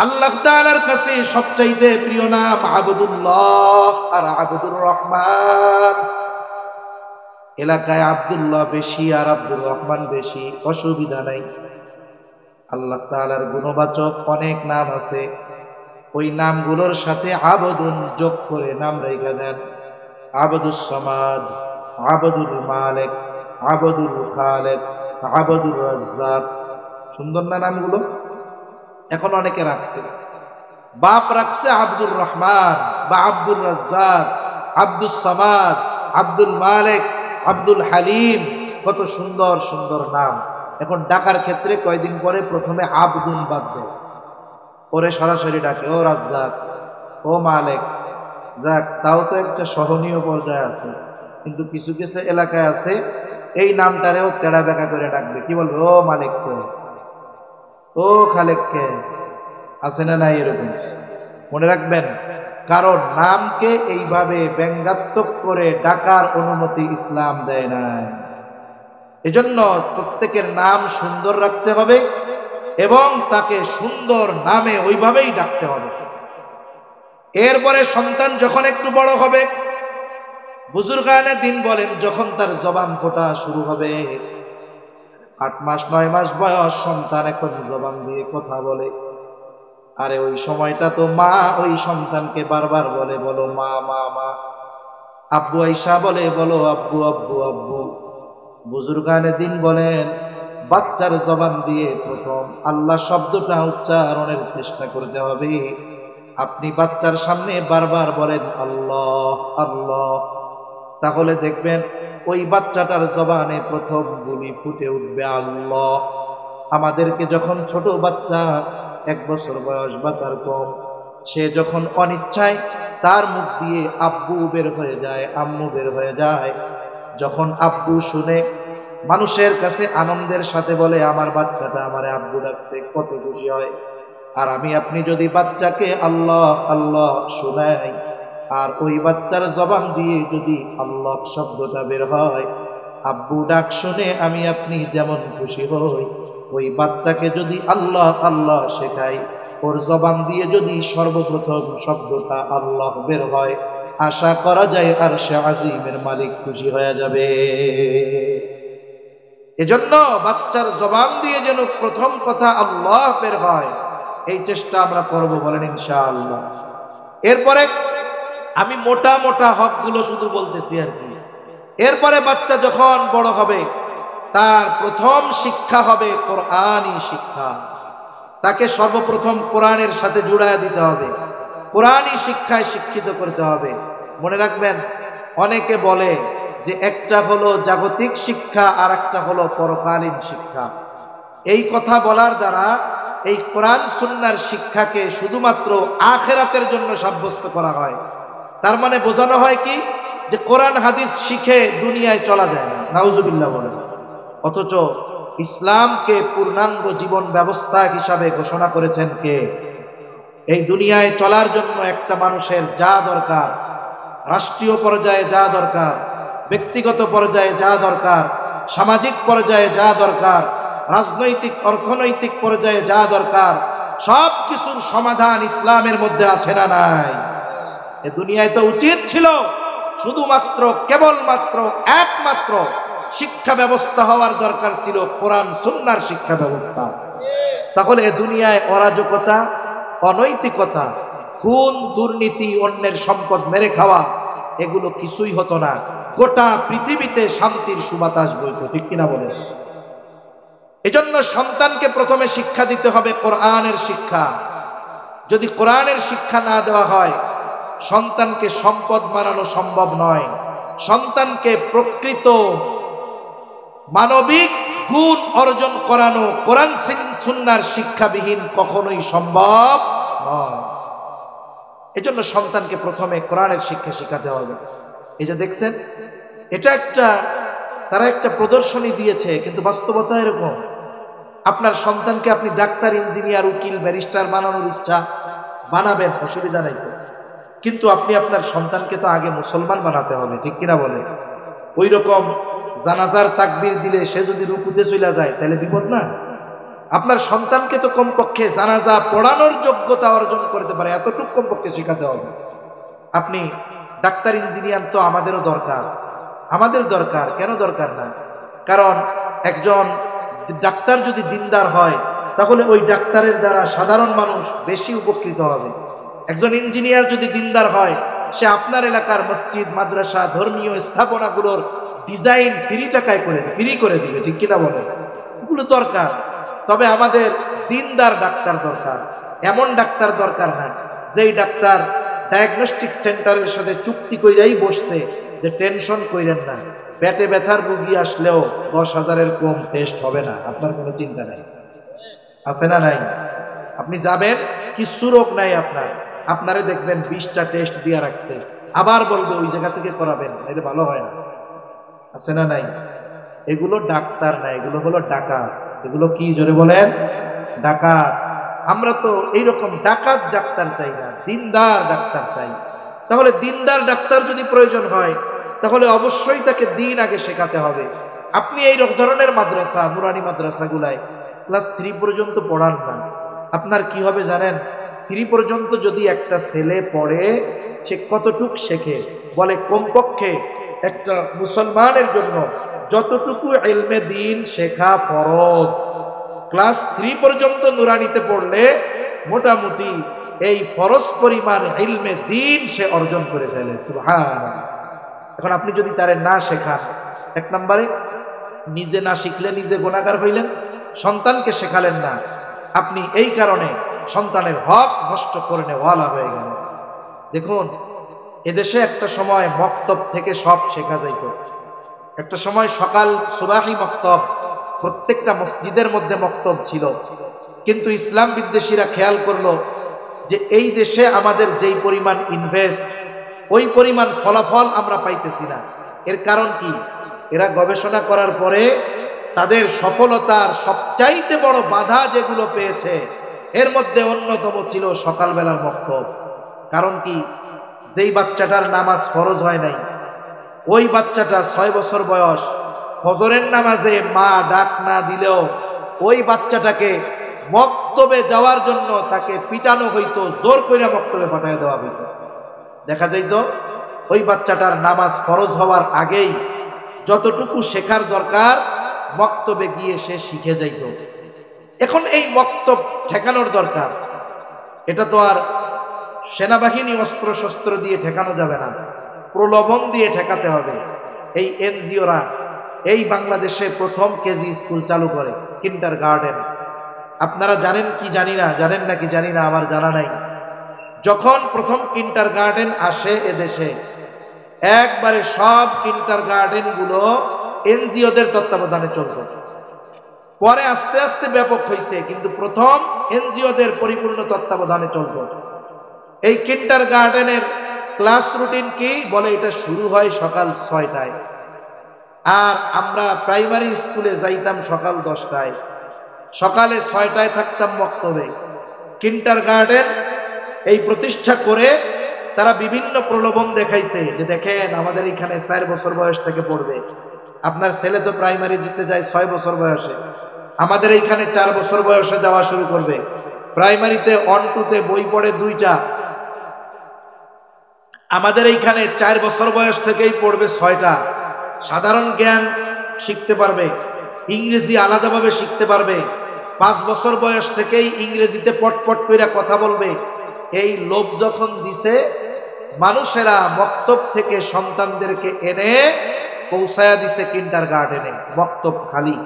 আল্লাহ তাআলার কাছে সবচাইতে প্রিয় নাম আবদুল্লাহ আর আবদুর রহমান। এলাকায় আব্দুল্লাহ বেশি আর আব্দুর রহমান বেশি, অসুবিধা নাই। আল্লাহ তাআলার গুণবাচক অনেক নাম আছে, ওই নামগুলোর সাথে আবদুন যোগ করে নাম রেখে দেন। আবদুস সামাদ, আবদুল মালিক, আবদুল খালেক, আবদুর রাজ্জাক। সুন্দর না নামগুলো? এখন অনেকে রাখছে, বাপ রাখছে আব্দুর রহমান বা আব্দুর রাজ্জাক, আব্দুস সামাদ, আব্দুল মালিক, আব্দুল হালিম, কত সুন্দর সুন্দর নাম। এখন ডাকার ক্ষেত্রে কয়দিন পরে প্রথমে আব্দুন বাদ দেয়, পরে সরাসরি ডাকে ও রাজ্জাক, ও মালিক। যাক, তাও তো একটা সহনীয় পর্যায়ে আছে। কিন্তু কিছু কিছু এলাকায় আছে এই নামটারেও তেড়া বেঁকা করে ডাকবে, কি বলবে, ও মালিক কে, ও খালেক কে, আছে না নাই? এরকম মনে রাখবেন, কারণ নামকে এইভাবে ব্যঙ্গাত্মক করে ডাকার অনুমতি ইসলাম দেয় নাই। এজন্য প্রত্যেকের নাম সুন্দর রাখতে হবে এবং তাকে সুন্দর নামে ওইভাবেই ডাকতে হবে। এরপরে সন্তান যখন একটু বড় হবে, বুজুর্গানে দিন বলেন যখন তার জবান ফোটা শুরু হবে, 8 মাস 9 মাস বয়স, সন্তান এখন জবান দিয়ে কথা বলে। আরে ওই সময়টা তো মা ওই সন্তানকে বারবার বলে, বলো মা মা মা। আব্বু আইসা বলে, বলো আব্বু আব্বু আব্বু। বুজুর্গানে দিন বলেন বাচ্চার জবান দিয়ে প্রথম আল্লাহ শব্দটা উচ্চারণের চেষ্টা করতে হবে। আপনি বাচ্চার সামনে বারবার বলেন আল্লাহ আল্লাহ, তাহলে দেখবেন ওই বাচ্চাটার জবানে প্রথম বুলি ফুটে উঠবে আল্লাহ। আমাদেরকে যখন ছোট বাচ্চা 1 বছর বয়স বা তার কম, সে যখন অনিচ্ছায় তার মুখ দিয়ে আব্বু বের হয়ে যায়, আম্মু বের হয়ে যায়, যখন আব্বু শুনে মানুষের কাছে আনন্দের সাথে বলে আমার বাচ্চাটা আমারে আব্বু ডাকছে, কত খুশি হয়। আর আমি আপনি যদি বাচ্চাকে আল্লাহ আল্লাহ শোনাই, আর ওই বাচ্চার জবান দিয়ে যদি আল্লাহ শব্দটা বের হয়, আব্বু ডাক শুনে আমি আপনি যেমন খুশি হই, ওই বাচ্চাকে যদি আল্লাহ আল্লাহ শেখাই, ওর জবান দিয়ে যদি সর্বপ্রথম শব্দটা আল্লাহ বের হয়, আশা করা যায় আরশে আজিমের মালিক খুশি হয়ে যাবে। এজন্য বাচ্চার জবান দিয়ে যেন প্রথম কথা আল্লাহ বের হয়, এই চেষ্টা আমরা করব, বলেন ইনশাআল্লাহ। এরপরে আমি মোটা মোটা হকগুলো শুধু বলতেছি আর কি। এরপরে বাচ্চা যখন বড় হবে, তার প্রথম শিক্ষা হবে কোরআনী শিক্ষা। তাকে সর্বপ্রথম কোরআনের সাথে জুড়ায় দিতে হবে, কোরআনী শিক্ষায় শিক্ষিত করতে হবে। মনে রাখবেন, অনেকে বলে যে একটা হলো জাগতিক শিক্ষা আর একটা হলো পরকালীন শিক্ষা। এই কথা বলার দ্বারা এই কোরআন সুন্নাহর শিক্ষাকে শুধুমাত্র আখিরাতের জন্য সাব্যস্ত করা হয়। তার মানে বোঝানো হয় কি, যে কোরআন হাদিস শিখে দুনিয়ায় চলা যায় না, নাউজুবিল্লাহ বলেন। অথচ ইসলামকে পূর্ণাঙ্গ জীবন ব্যবস্থা হিসাবে ঘোষণা করেছেন কে? এই দুনিয়ায় চলার জন্য একটা মানুষের যা দরকার, রাষ্ট্রীয় পর্যায়ে যা দরকার, ব্যক্তিগত পর্যায়ে যা দরকার, সামাজিক পর্যায়ে যা দরকার, রাজনৈতিক অর্থনৈতিক পর্যায়ে যা দরকার, সব কিছুর সমাধান ইসলামের মধ্যে আছে না নাই? এ দুনিয়ায় তো উচিত ছিল শুধুমাত্র কেবলমাত্র একমাত্র শিক্ষা ব্যবস্থা হওয়ার দরকার ছিল কোরআন সুন্নাহর শিক্ষা ব্যবস্থা। তাহলে এ দুনিয়ায় অরাজকতা, অনৈতিকতা, খুন, দুর্নীতি, অন্যের সম্পদ মেরে খাওয়া, এগুলো কিছুই হতো না। গোটা পৃথিবীতে শান্তির সুবাতাস বইতো, ঠিক কিনা বলে? এজন্য সন্তানকে প্রথমে শিক্ষা দিতে হবে কোরআনের শিক্ষা। যদি কোরআনের শিক্ষা না দেওয়া হয়, সন্তানকে সম্পদ বানানো সম্ভব নয়। সন্তানকে প্রকৃত মানবিক গুণ অর্জন করানো কোরআন সুন্নাহর শিক্ষাবিহীন কখনোই সম্ভব নয়। এজন্য সন্তানকে প্রথমে কোরআনের শিক্ষা শিখাতে হবে। এই যে দেখছেন, এটা তারা একটা প্রদর্শনী দিয়েছে, কিন্তু বাস্তবতা এরকম। আপনার সন্তানকে আপনি ডাক্তার, ইঞ্জিনিয়ার, উকিল, ব্যারিস্টার বানানোর ইচ্ছা, বানাবেন, অসুবিধা নাই তো। কিন্তু আপনি আপনার সন্তানকে তো আগে মুসলমান বানাতে হবে, ঠিক কিনা বলে? ওই রকম জানাজার তাকবীর দিলে সে যদি রুকুতে চলে যায়, তাহলে বিপদ না? আপনার সন্তানকে তো কমপক্ষে জানাজা পড়ানোর যোগ্যতা অর্জন করতে পারে, এতটুকু কমপক্ষে শেখাতে হবে। আপনি ডাক্তার, ইঞ্জিনিয়ার তো আমাদেরও দরকার, আমাদের দরকার। কেন দরকার না? কারণ একজন ডাক্তার যদি দিনদার হয়, তাহলে ওই ডাক্তারের দ্বারা সাধারণ মানুষ বেশি উপকৃত হবে। একজন ইঞ্জিনিয়ার যদি দিনদার হয়, সে আপনার এলাকার মসজিদ, মাদ্রাসা, ধর্মীয় স্থাপনাগুলোর ডিজাইন ফ্রি করে দিবে, ঠিক কিনা বলে? এগুলো দরকার। তবে আমাদের দিনদার ডাক্তার দরকার। এমন ডাক্তার দরকার না যেই ডাক্তার ডায়াগনস্টিক সেন্টারের সাথে চুক্তি কইরাই বসতে, যে টেনশন কইরেন না, পেটে ব্যথার রোগী আসলেও 10,000-এর কম টেস্ট হবে না, আপনার কোনো চিন্তা নাই। আছে না নাই? আপনি যাবেন, কিছু রোগ নাই আপনারে দেখবেন 20টা টেস্ট দিয়ে রাখছে, আবার বলবে ওই জায়গা থেকে করাবেন, এটা ভালো হয় না। আছে না নাই? এগুলো ডাক্তার না, এগুলো হলো ডাকাত। এগুলো কি, জোরে বলেন? ডাকাত। আমরা তো এইরকম ডাকাত ডাক্তার চাই না, দিনদার ডাক্তার চাই। তাহলে দিনদার ডাক্তার যদি প্রয়োজন হয়, তাহলে অবশ্যই তাকে দিন আগে শেখাতে হবে। আপনি এই ধরনের মাদ্রাসা, নুরানি মাদ্রাসাগুলায় ক্লাস 3 পর্যন্ত পড়ান না। আপনার কি হবে জানেন? 3 পর্যন্ত যদি একটা ছেলে পড়ে, সে কতটুক শেখে? বলে কমপক্ষে একটা মুসলমানের জন্য যতটুকু ইলমে দিন শেখা ফরজ, ক্লাস 3 পর্যন্ত নুরানিতে পড়লে মোটামুটি এই ফরজ পরিমাণ ইলমে দিন সে অর্জন করে ফেলে। সুবহানাল্লাহ। এখন আপনি যদি তারে না শেখান, এক নম্বরে নিজে না শিখলে নিজে গুনাহগার হইলেন, সন্তানকে শেখালেন না, আপনি এই কারণে সন্তানের হক নষ্ট করে নেওয়ালা হয়ে গেলেন। দেখুন, এদেশে একটা সময় মক্তব থেকে সব শেখা যাইত। একটা সময় সকাল সুবাহি মক্তব, প্রত্যেকটা মসজিদের মধ্যে মক্তব ছিল। কিন্তু ইসলাম বিদ্বেষীরা খেয়াল করলো যে এই দেশে আমাদের যেই পরিমাণ ইনভেস্ট, ওই পরিমাণ ফলাফল আমরা পাইতেছি না। এর কারণ কি? এরা গবেষণা করার পরে তাদের সফলতার সবচাইতে বড় বাধা যেগুলো পেয়েছে, এর মধ্যে অন্যতম ছিল সকালবেলার মক্তব। কারণ কি? যেই বাচ্চাটার নামাজ ফরজ হয় নাই, ওই বাচ্চাটা 6 বছর বয়স, ফজরের নামাজে মা ডাক না দিলেও ওই বাচ্চাটাকে মক্তবে যাওয়ার জন্য তাকে পিটানো হইতো, জোর করে মক্তবে পাঠিয়ে দেওয়া হইতো। দেখা যাইতো ওই বাচ্চাটার নামাজ ফরজ হওয়ার আগেই যতটুকু শেখার দরকার মক্তবে গিয়ে সে শিখে যাইত। এখন এই মক্তব ঠেকানোর দরকার। এটা তো আর সেনাবাহিনী অস্ত্র শস্ত্র দিয়ে ঠেকানো যাবে না, প্রলোভন দিয়ে ঠেকাতে হবে। এই এনজিওরা এই বাংলাদেশে প্রথম কেজি স্কুল চালু করে, কিন্ডার গার্ডেন। আপনারা জানেন কি জানি না, জানেন নাকি জানি না, আমার জানা নাই। যখন প্রথম কিন্ডার গার্ডেন আসে এদেশে, একবারে সব কিন্ডার গার্ডেন গুলো এনজিওদের তত্ত্বাবধানে চলত। পরে আস্তে আস্তে ব্যাপক হয়েছে, কিন্তু প্রথম এনজিওদের পরিপূর্ণ তত্ত্বাবধানে চলত। এই কিন্ডার গার্ডেনের ক্লাস রুটিন কি বলে? এটা শুরু হয় সকাল 6টায়, আর আমরা প্রাইমারি স্কুলে যাইতাম সকাল 10টায়। সকালে 6টায় থাকতাম মক্তবে। কিন্ডার গার্ডেন এই প্রতিষ্ঠা করে তারা বিভিন্ন প্রলোভন দেখাইছে যে দেখেন আমাদের এখানে 4 বছর বয়স থেকে পড়বে, আপনার ছেলে তো প্রাইমারি দিতে যায় 6 বছর বয়সে, আমাদের এইখানে 4 বছর বয়সে যাওয়া শুরু করবে। প্রাইমারিতে 1-2 বই পড়ে 2টা, আমাদের এইখানে 4 বছর বয়স থেকেই পড়বে 6টা। সাধারণ জ্ঞান শিখতে পারবে, ইংরেজি আলাদাভাবে শিখতে পারবে, 5 বছর বয়স থেকেই ইংরেজিতে পটপট করে কথা বলবে। এই লোভ যখন দিছে, মানুষেরা মক্তব থেকে সন্তানদেরকে এনে পৌঁছায়া দিছে কিন্ডার গার্ডেনে। মক্তব খালি,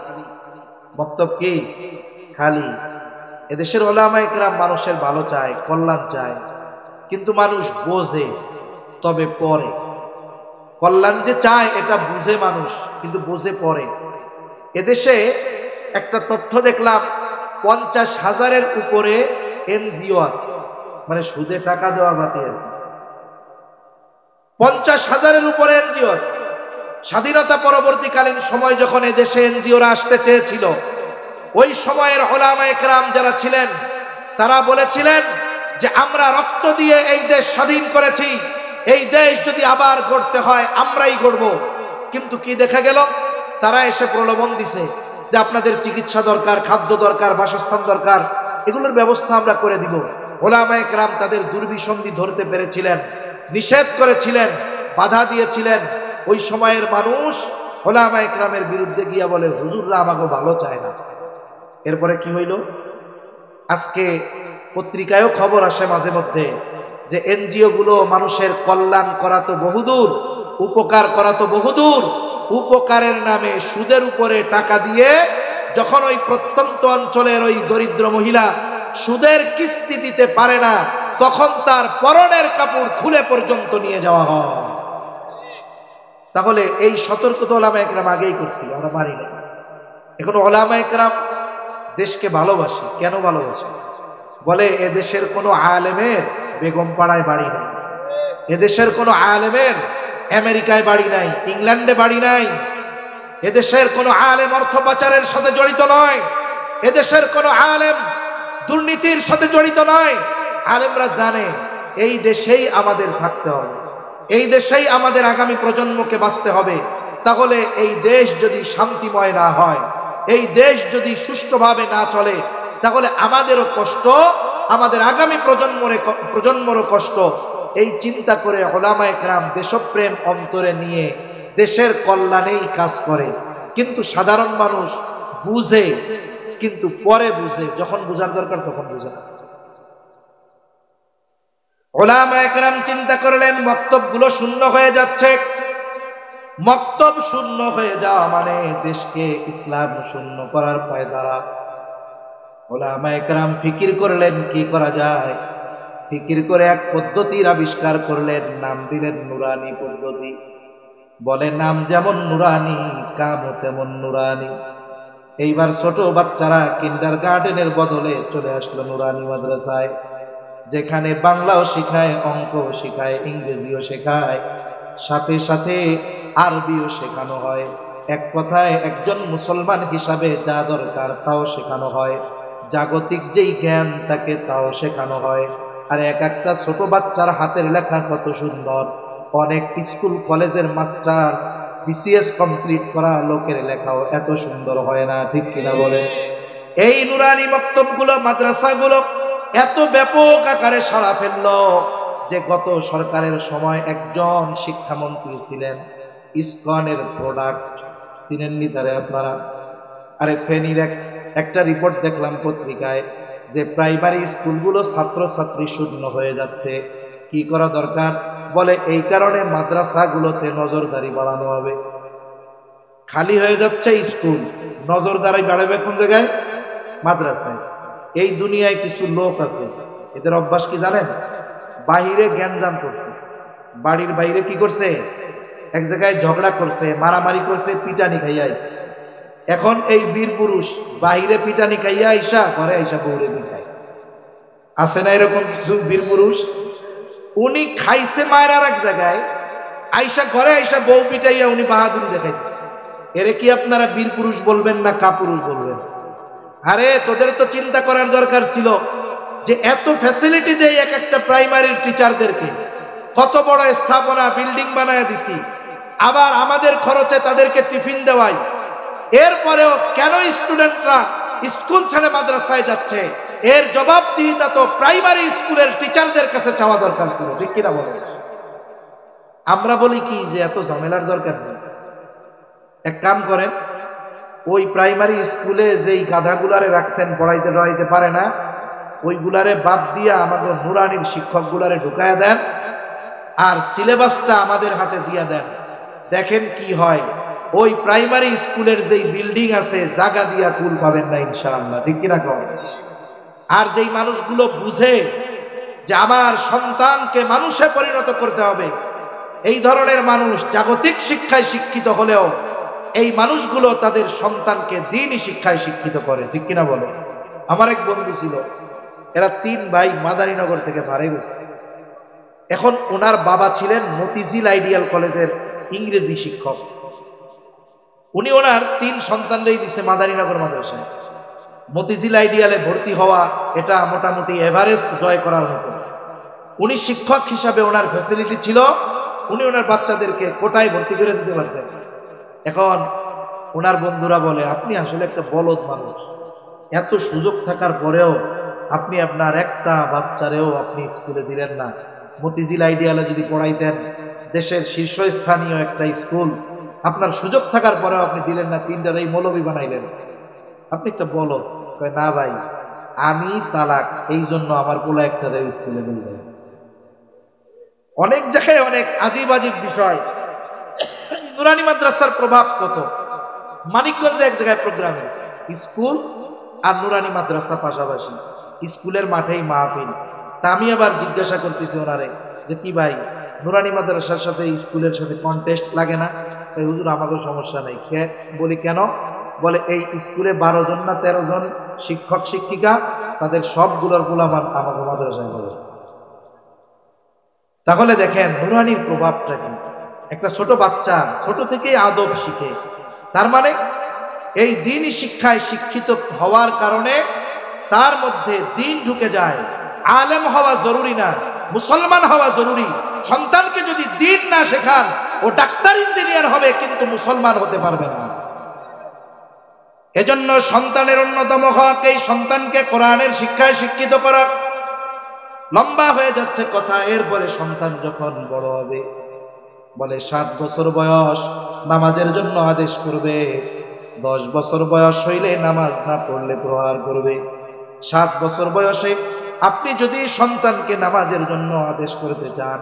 মক্তব কি খালি। এদেশের ওলামায়ে কেরাম মানুষের ভালো চায়, কল্যাণ চায়, কিন্তু মানুষ বোঝে তবে পরে। কল্যাণ যে চায় এটা বুঝে মানুষ, কিন্তু বোঝে পরে। এদেশে একটা তথ্য দেখলাম, 50,000-এর উপরে এনজিও আছে, মানে সুদে টাকা দেওয়া বাতি আর কি। 50,000-এর উপরে এনজিও আছে। স্বাধীনতা পরবর্তীকালীন সময় যখন এদেশে এনজিওরা আসতে চেয়েছিল, ওই সময়ের উলামায়ে কেরাম যারা ছিলেন তারা বলেছিলেন যে আমরা রক্ত দিয়ে এই দেশ স্বাধীন করেছি, এই দেশ যদি আবার গড়তে হয় আমরাই গড়ব। কিন্তু কি দেখা গেল? তারা এসে প্রলোভন দিছে যে আপনাদের চিকিৎসা দরকার, খাদ্য দরকার, বাসস্থান দরকার, এগুলোর ব্যবস্থা আমরা করে দিব। উলামায়ে কেরাম তাদের দুর্বিসন্ধি ধরতে পেরেছিলেন, নিষেধ করেছিলেন, বাধা দিয়েছিলেন। ওই সময়ের মানুষ উলামায়ে কেরামের বিরুদ্ধে গিয়া বলে হুজুররা আমাকে ভালো চায় না। এরপরে কি হইল? আজকে পত্রিকায়ও খবর আসে মাঝে মধ্যে যে এনজিও গুলো মানুষের কল্যাণ করা তো বহুদূর, উপকার করা তো বহুদূর, উপকারের নামে সুদের উপরে টাকা দিয়ে যখন ওই প্রত্যন্ত অঞ্চলের ওই দরিদ্র মহিলা সুদের কিস্তি দিতে পারে না, তখন তার পরনের কাপড় খুলে পর্যন্ত নিয়ে যাওয়া হয়। তাহলে এই সতর্কতা উলামায়ে কেরাম আগেই করছিল, আমরা মানি না। এখন উলামায়ে কেরাম দেশকে ভালোবাসে। কেন ভালোবাসে? বলে এদেশের কোনো আলেমের বেগম পাড়ায় বাড়ি নাই, এদেশের কোনো আলেমের আমেরিকায় বাড়ি নাই, ইংল্যান্ডে বাড়ি নাই, এদেশের কোনো আলেম অর্থ পাচারের সাথে জড়িত নয়, এদেশের কোনো আলেম দুর্নীতির সাথে জড়িত নয়। আলেমরা জানে এই দেশেই আমাদের থাকতে হবে, এই দেশেই আমাদের আগামী প্রজন্মকে বাঁচতে হবে। তাহলে এই দেশ যদি শান্তিময় না হয়, এই দেশ যদি সুষ্ঠুভাবে না চলে, তাহলে আমাদেরও কষ্ট, আমাদের আগামী প্রজন্মরও কষ্ট। এই চিন্তা করে উলামায়ে কেরাম দেশপ্রেম অন্তরে নিয়ে দেশের কল্যাণেই কাজ করে। কিন্তু সাধারণ মানুষ বুঝে, কিন্তু পরে বুঝে, যখন বুঝার দরকার তখন বুঝে না। উলামায়ে কেরাম চিন্তা করলেন বক্তব্যগুলো শূন্য হয়ে যাচ্ছে, মক্তব শূন্য হয়ে যাওয়া মানে দেশকে ইসলাম শূন্য করার পায়তারা। ওলামায়ে কেরাম ফিকির করলেন কি করা যায়। ফিকির করে এক পদ্ধতির আবিষ্কার করলেন, নাম দিলেন নুরানি পদ্ধতি। বলে নাম যেমন নুরানি, কামও তেমন নুরানি। এইবার ছোট বাচ্চারা কিন্ডারগার্টেনের বদলে চলে আসলো নুরানি মাদ্রাসায়, যেখানে বাংলাও শেখায়, অঙ্কও শেখায়, ইংরেজিও শেখায়, সাথে সাথে আরবিও শেখানো হয়। এক কথায় একজন মুসলমান হিসাবে যা দরকার তাও শেখানো হয়, জাগতিক যেই জ্ঞান তাকে তাও শেখানো হয়। আর এক একটা ছোট বাচ্চার হাতের লেখা কত সুন্দর। অনেক স্কুল কলেজের মাস্টার, বিসিএস কমপ্লিট করা লোকের লেখাও এত সুন্দর হয় না, ঠিক কিনা বলে? এই নুরানি মক্তবগুলো, মাদ্রাসাগুলো এত ব্যাপক আকারে সাড়া ফেললো যে গত সরকারের সময় একজন শিক্ষামন্ত্রী ছিলেন, ইসকনের প্রোডাক্ট চিনেননি তারে আপনারা? আরে ফেনীর একটা রিপোর্ট দেখলাম পত্রিকায় যে প্রাইমারি স্কুলগুলো ছাত্রছাত্রী শূন্য হয়ে যাচ্ছে। কি করা দরকার? বলে এই কারণে মাদ্রাসাগুলোতে নজরদারি বাড়ানো হবে। খালি হয়ে যাচ্ছে স্কুল, নজরদারি বাড়াবে কোন জায়গায়? মাদ্রাসায়। এই দুনিয়ায় কিছু লোক আছে, এদের অভ্যাস কি জানেন? বাহিরে জ্ঞানজাম করছে, বাড়ির বাইরে কি করছে? এক জায়গায় ঝগড়া করছে, মারামারি করছে, পিটানি খাইয়া আইছে। এখন এই বীর পুরুষ বাহিরে পিটানি খাইয়া আইসা ঘরে আইসা বউরে পিটায়। আছে না এরকম কিছু বীর পুরুষ? উনি খাইছে মায়ের আর এক জায়গায়, আইসা ঘরে আইসা বউ পিটাইয়া উনি বাহাদুরি দেখাইতেছে। এরে কি আপনারা বীর পুরুষ বলবেন না কাপুরুষ বলবেন? আরে তোদের তো চিন্তা করার দরকার ছিল যে এত ফ্যাসিলিটি দেয় এক একটা প্রাইমারির টিচারদেরকে, কত বড় স্থাপনা বিল্ডিং বানায় দিছি, আবার আমাদের খরচে তাদেরকে টিফিন দেওয়াই। এরপরেও কেন স্টুডেন্টরা স্কুল ছেড়ে মাদ্রাসায় যাচ্ছে? এর জবাবদিহিতা তো প্রাইমারি স্কুলের টিচারদের কাছে চাওয়া দরকার ছিল, ঠিক কিনা বলে? আমরা বলি কি যে এত ঝামেলার দরকার নেই। এক কাম করেন, ওই প্রাইমারি স্কুলে যেই গাধাগুলারে রাখছেন পড়াইতে পারে না, ওইগুলারে বাদ দিয়া আমাদের নুরানির শিক্ষকগুলারে ঢুকায়া দেন, আর সিলেবাসটা আমাদের হাতে দিয়া দেন। দেখেন কি হয়। ওই প্রাইমারি স্কুলের যেই বিল্ডিং আছে জায়গা দিয়া কুল পাবেন না ইনশাআল্লাহ, ঠিক কিনা কর? আর যেই মানুষগুলো বুঝে যে আমার সন্তানকে মানুষে পরিণত করতে হবে, এই ধরনের মানুষ জাগতিক শিক্ষায় শিক্ষিত হলেও এই মানুষগুলো তাদের সন্তানকে দ্বীনি শিক্ষায় শিক্ষিত করে, ঠিক কিনা বলে? আমার এক বন্ধু ছিল, এরা 3 ভাই মাদারীনগর থেকে ভাড়ে গেছে। এখন ওনার বাবা ছিলেন মতিঝিল আইডিয়াল কলেজের ইংরেজি শিক্ষক। উনি ওনার 3 সন্তানরাই দিছে মাদারীনগর মাদ্রাসায়। মতিঝিল আইডিয়ালে ভর্তি হওয়া এটা মোটামুটি এভারেস্ট জয় করার মতো। উনি শিক্ষক হিসাবে ওনার ফ্যাসিলিটি ছিল, উনি ওনার বাচ্চাদেরকে কোটায় ভর্তি করে দিতে পারতেন। এখন ওনার বন্ধুরা বলে, আপনি আসলে একটা বলদ মানুষ, এত সুযোগ থাকার পরেও আপনি আপনার একটা বাচ্চারেও আপনি স্কুলে দিলেন না। মতিঝিল আইডিয়ালে যদি পড়াইতেন, দেশের শীর্ষস্থানীয় একটা স্কুল, আপনার সুযোগ থাকার পরেও আপনি দিলেন না, 3টার এই মৌলবি বানাইলেন। আপনি একটা বলদ। কয় না ভাই, আমি চালাক, এই জন্য আমার পোলা একটা স্কুলে দিলেন। অনেক জায়গায় অনেক আজিব আজিব বিষয়। নুরানি মাদ্রাসার প্রভাব কত। মানিকগঞ্জে এক জায়গায় প্রোগ্রাম স্কুল আর নুরানি মাদ্রাসা পাশাপাশি, স্কুলের মাঠেই মাহফিল। তা আমি আবার জিজ্ঞাসা করতেছি ওনারে যে কি ভাই, নুরানি মাদ্রাসার সাথে স্কুলের সাথে কন্টেস্ট লাগে না? হুজুর আমাকে সমস্যা নেই। বলি কেন? বলে এই স্কুলে 12 জন না 13 জন শিক্ষক শিক্ষিকা, তাদের সবগুলোর গোলামান আমাকে মাদ্রাসায় করে। তাহলে দেখেন নুরানির প্রভাবটা কি। একটা ছোট বাচ্চা ছোট থেকেই আদব শিখে, তার মানে এই দ্বীনি শিক্ষায় শিক্ষিত হওয়ার কারণে তার মধ্যে দ্বীন ঢুকে যায়। আলেম হওয়া জরুরি না, মুসলমান হওয়া জরুরি। সন্তানকে যদি দ্বীন না শেখান, ও ডাক্তার ইঞ্জিনিয়ার হবে কিন্তু মুসলমান হতে পারবে না। এজন্য সন্তানের অন্যতম হক এই সন্তানকে কোরআনের শিক্ষায় শিক্ষিত করা। লম্বা হয়ে যাচ্ছে কথা। এরপরে সন্তান যখন বড় হবে, বলে 7 বছর বয়স নামাজের জন্য আদেশ করবে, 10 বছর বয়স হইলে নামাজ না পড়লে প্রহার করবে। 7 বছর বয়সে আপনি যদি সন্তানকে নামাজের জন্য আদেশ করতে চান,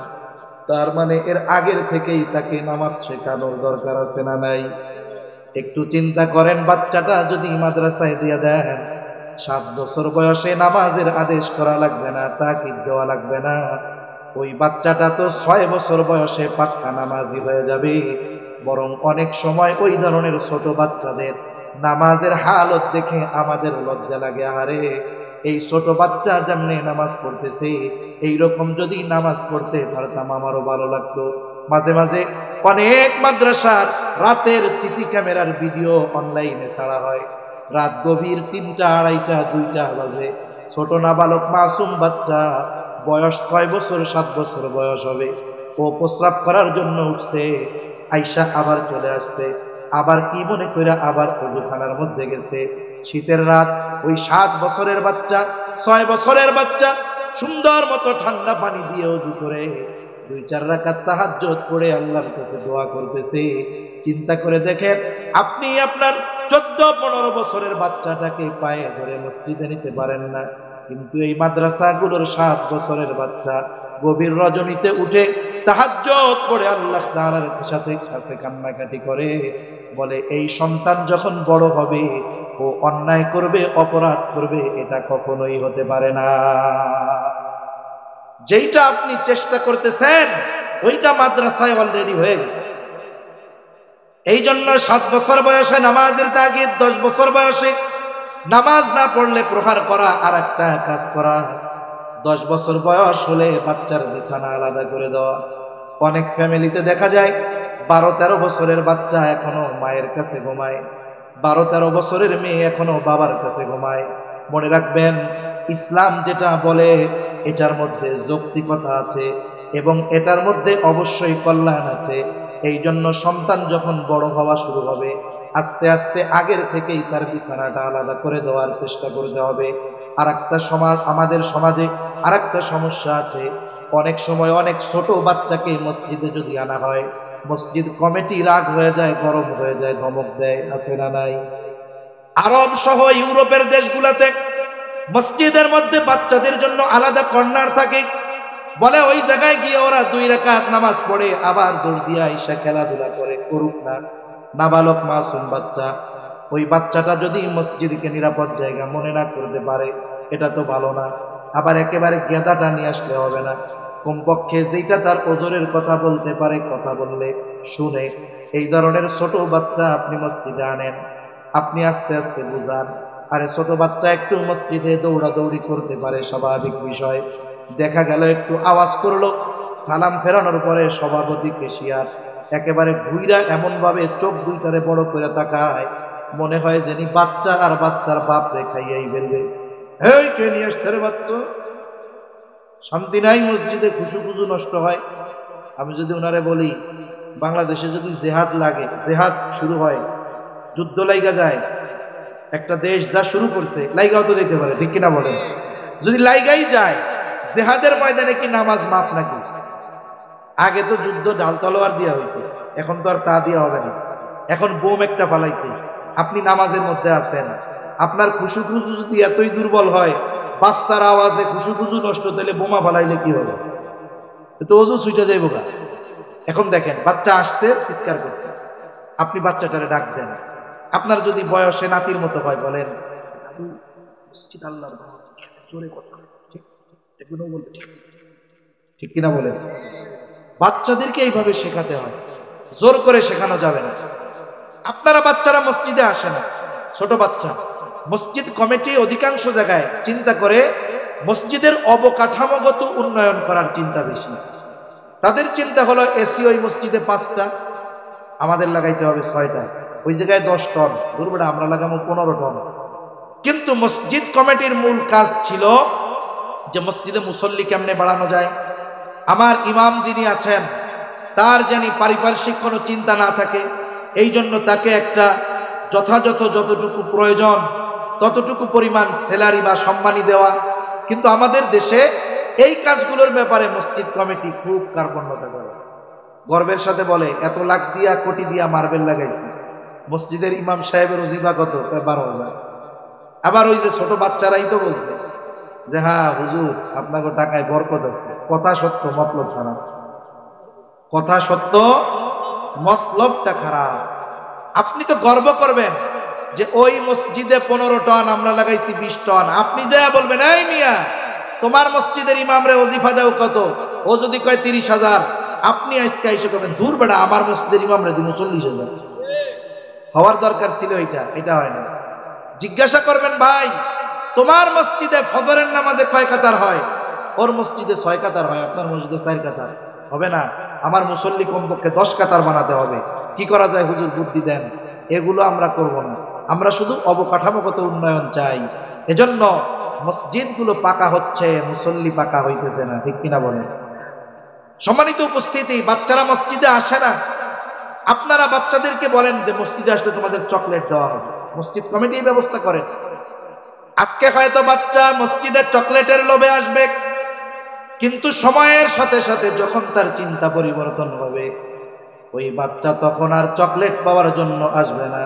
তার মানে এর আগের থেকেই তাকে নামাজ শেখানোর দরকার আছে না নাই? একটু চিন্তা করেন, বাচ্চাটা যদি মাদ্রাসায় দিয়ে দেন, 7 বছর বয়সে নামাজের আদেশ করা লাগবে না, তাকিদ দেওয়া লাগবে না, ওই বাচ্চাটা তো 6 বছর বয়সে পাক্কা নামাজি হয়ে যাবে। বরং অনেক সময় ওই ধরনের ছোট বাচ্চাদের নামাজের হালত দেখে আমাদের লজ্জা লাগে। আরে এই ছোট বাচ্চা যেমনি নামাজ পড়তেছে, এইরকম যদি নামাজ পড়তে পারতাম আমারও ভালো লাগতো। মাঝে মাঝে অনেক মাদ্রাসার রাতের সিসি ক্যামেরার ভিডিও অনলাইনে ছাড়া হয়। রাত গভীর 3টা, 2:30, 2টা বাজে, ছোট নাবালক মাসুম বাচ্চা, বয়স 6 বছর, 7 বছর বয়স হবে, ও প্রস্রাব করার জন্য উঠছে, আইসা আবার চলে আসছে, আবার কি মনে করে আবার অজুখানার মধ্যে গেছে। শীতের রাত, ওই 7 বছরের বাচ্চা, 6 বছরের বাচ্চা সুন্দর মতো ঠান্ডা পানি দিয়ে অজু করে 2-4 রাকাত তাহাজ্জুদ পড়ে আল্লাহর কাছে দোয়া করতেছে। চিন্তা করে দেখেন, আপনি আপনার 14-15 বছরের বাচ্চাটাকে পায়ে ধরে মসজিদে নিতে পারেন না, কিন্তু এই মাদ্রাসাগুলোর 7 বছরের বাচ্চা গভীর রজনীতে উঠে তাহাজ্জুদ পড়ে আল্লাহ তাআলার কাছে কান্নাকাটি করে, বলে এই সন্তান যখন বড় হবে ও অন্যায় করবে, অপরাধ করবে, এটা কখনোই হতে পারে না। যেইটা আপনি চেষ্টা করতেছেন ওইটা মাদ্রাসায় অলরেডি হয়ে গেছে। এই জন্য 7 বছর বয়সে নামাজের তাগিদ, 10 বছর বয়সে নামাজ না পড়লে প্রহার করা আর একটা কাজ করা, 10 বছর বয়স হলে বাচ্চার বিছানা আলাদা করে দেওয়া। অনেক ফ্যামিলিতে দেখা যায় 12-13 বছরের বাচ্চা এখনো মায়ের কাছে ঘুমায়, 12-13 বছরের মেয়ে এখনো বাবার কাছে ঘুমায়। মনে রাখবেন, ইসলাম যেটা বলে এটার মধ্যে যৌক্তিকতা আছে এবং এটার মধ্যে অবশ্যই কল্যাণ আছে। এই জন্য সন্তান যখন বড় হওয়া শুরু হবে, আস্তে আস্তে আগের থেকেই তার বিছানাটা আলাদা করে দেওয়ার চেষ্টা করতে হবে। আর একটা আমাদের সমাজে আর একটা সমস্যা আছে, অনেক সময় অনেক ছোট বাচ্চাকে মসজিদে যদি আনা হয়, মসজিদ কমিটি রাগ হয়ে যায়, গরম হয়ে যায়, ধমক দেয়, আছে না নাই? আরব সহ ইউরোপের দেশগুলোতে মসজিদের মধ্যে বাচ্চাদের জন্য আলাদা কর্নার থাকে, বলে ওই জায়গায় গিয়ে ওরা 2 রাকাত নামাজ পড়ে আবার দৌড় দিয়ে আইসা খেলাধুলা করে, করুক না। নাবালক মাসুম বাচ্চা, ওই বাচ্চাটা যদি মসজিদকে নিরাপদ জায়গা মনে না করতে পারে, এটা তো ভালো না। আবার একেবারে গেঁদাটা নিয়ে আসলে হবে না, কমপক্ষে যেটা তার ওজরের কথা বলতে পারে, কথা বললে শুনে, এই ধরনের ছোট বাচ্চা আপনি মসজিদে আনেন। আপনি আস্তে আস্তে বুঝান, আরে ছোট বাচ্চা একটু মসজিদে দৌড়াদৌড়ি করতে পারে, স্বাভাবিক বিষয়। দেখা গেল একটু আওয়াজ করলো, সালাম ফেরানোর পরে সভাপতি কেশিয়ার একেবারে ঘুইরা এমন ভাবে চোখ দুইটারে বড় করে তাকায়, মনে হয় যেন বাচ্চা আর বাচ্চার বাপ রে খাইয়াই ফেলবে। এই কে নিয়ে আসছে রে বাচ্চা? শান্তি নাই মসজিদে, খুশু নষ্ট হয়। আমি যদি ওনারে বলি, বাংলাদেশে যদি জেহাদ লাগে, জেহাদ শুরু হয়, যুদ্ধ লাইগা যায়, একটা দেশ যা শুরু করছে, লাইগাও তো যেতে পারে, ঠিক কিনা বলেন? যদি লাইগাই যায়, জেহাদের ময়দানে কি নামাজ মাফ নাকি? আগে তো যুদ্ধ ঢাল তলোয়ার দিয়া হইতো, এখন তো আর তা দিয়া হবে না। এখন বোম একটা ফালাইছে, আপনি নামাজের মধ্যে আছেন, আপনার খুশু যদি এতই দুর্বল হয়, বাচ্চার আওয়াজে খুশু নষ্ট, তাহলে বোমা ফালাইলে কি হবে? তো ওজু ছুটে যাইব গা। এখন দেখেন, বাচ্চা আসছে চিৎকার করতে, আপনি বাচ্চাটারে ডাক দেন। আপনার যদি বয়সে নাতির মতো হয়, বলেন আল্লাহর জোরে কথা, ঠিক কিনা বলেন? বাচ্চাদেরকে এইভাবে শেখাতে হয়, জোর করে শেখানো যাবে না। আপনারা বাচ্চারা মসজিদে আসে না, ছোট বাচ্চা, মসজিদ কমিটি অধিকাংশ জায়গায় চিন্তা করে মসজিদের অবকাঠামোগত উন্নয়ন করার চিন্তা বেশি। তাদের চিন্তা হলো এসি ওই মসজিদে 5টা, আমাদের লাগাইতে হবে 6টা, ওই জায়গায় 10 টন, দুর্বটা আমরা লাগাবো 15 টন। কিন্তু মসজিদ কমিটির মূল কাজ ছিল যে মসজিদে মুসল্লি কেমনে বাড়ানো যায়, আমার ইমাম যিনি আছেন তার জানি পারিপার্শ্বিক কোনো চিন্তা না থাকে, এই জন্য তাকে একটা যথাযথ যতটুকু প্রয়োজন ততটুকু পরিমাণ স্যালারি বা সম্মানী দেওয়া। কিন্তু আমাদের দেশে এই কাজগুলোর ব্যাপারে মসজিদ কমিটি খুব কার্পণ্যতা করে, গর্বের সাথে বলে এত লাখ দিয়া কোটি দিয়া মার্বেল লাগাইছি। মসজিদের ইমাম সাহেবের ওজিফা কত? 12,000। আবার ওই যে ছোট বাচ্চারাই তো বলছে যে হ্যাঁ হুজুর আপনাকে টাকায় বরকত আছে, কথা সত্য মতলব খারাপ। কথা সত্য, মতলবটা খারাপ। আপনি তো গর্ব করবেন যে ওই মসজিদে 15 টন, আমরা লাগাইছি 20 টন। আপনি যা বলবেন, এই মিয়া তোমার মসজিদের ইমামরে ওজিফা দাও কত, ও যদি কয় 30,000, আপনি আজকে এসে করবেন দূর বেড়া, আমার মসজিদের ইমামরে দিন 40,000। হওয়ার দরকার ছিল এটা হয় না। জিজ্ঞাসা করবেন, ভাই তোমার মসজিদে ফজরের নামাজে কয় কাতার হয়? ওর মসজিদে 6 কাতার হয়, আপনার মসজিদে 4 কাতার হবে না। আমার মুসল্লি কমপক্ষে 10 কাতার বানাতে হবে। কি করা যায় হুজুর, বুদ্ধি দেন। এগুলো আমরা করব না, আমরা শুধু অবকাঠামোগত উন্নয়ন চাই। এজন্য মসজিদগুলো পাকা হচ্ছে, মুসল্লি পাকা হইতেছে না, ঠিক কিনা বলেন? সম্মানিত উপস্থিতি, বাচ্চারা মসজিদে আসে না। আপনারা বাচ্চাদেরকে বলেন যে মসজিদে আসলে তোমাদের চকলেট দেওয়া হবে, মসজিদ কমিটি ব্যবস্থা করেন। আজকে হয়তো বাচ্চা মসজিদের চকলেটের লোভে আসবে, কিন্তু সময়ের সাথে সাথে যখন তার চিন্তা পরিবর্তন হবে, ওই বাচ্চা তখন আর চকলেট পাওয়ার জন্য আসবে না।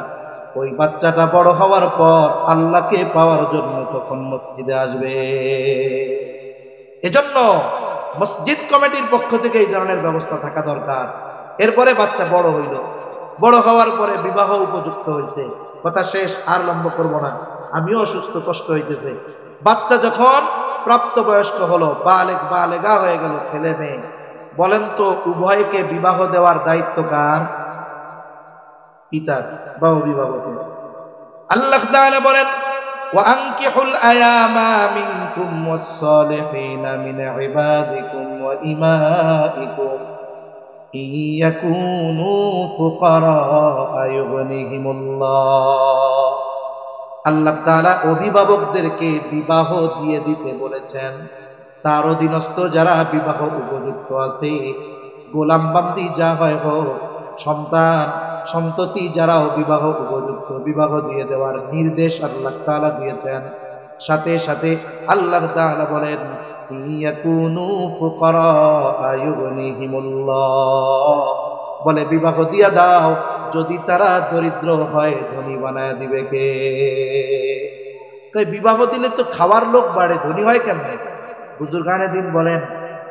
ওই বাচ্চাটা বড় হওয়ার পর আল্লাহকে পাওয়ার জন্য তখন মসজিদে আসবে। এজন্য মসজিদ কমিটির পক্ষ থেকে এই ধরনের ব্যবস্থা থাকা দরকার। এরপরে বাচ্চা বড় হইল, বড় হওয়ার পরে বিবাহ উপযুক্ত হয়েছে, কথা শেষ, আর লম্বা করব না, আমিও অসুস্থ, কষ্ট হইতেছে। বাচ্চা যখন প্রাপ্তবয়স্ক হলো, বালেগা হয়ে গেল, ছেলে মেয়ে, বলেন তো উভয়কে বিবাহ দেওয়ার দায়িত্ব কার? পিতার বা অভিভাবকের। আল্লাহ তাআলা বলেন, ওয়ানকিহুল আয়ামা মিনকুম ওয়াস-সালিহিনা মিন ইবাদিকুম ওয়া ইমাইকুম ইয়াকুনু ফুকারা ইউগনিহিমুল্লাহ। আল্লাহ তাআলা অভিভাবকদেরকে বিবাহ দিয়ে দিতে বলেছেন। তার অধীনস্থ যারা বিবাহ উপযুক্ত আছে, গোলাম বান্দি যা হয় হোক, সন্তান সন্ততি যারাও বিবাহ উপযুক্ত, বিবাহ দিয়ে দেওয়ার নির্দেশ আল্লাহ তাআলা দিয়েছেন। সাথে সাথে আল্লাহ তাআলা বলেন, ইয়াকুনু ফুকারা ইউগনিহিমুল্লাহ, বলে বিবাহ দিয়া দাও, যদি তারা দরিদ্র হয় ধনী বানায় দিবে কে? তাই বিবাহ দিলে তো খাওয়ার লোক বাড়ে, ধনী হয় কেমনে? বুজুর্গানে দিন বলেন,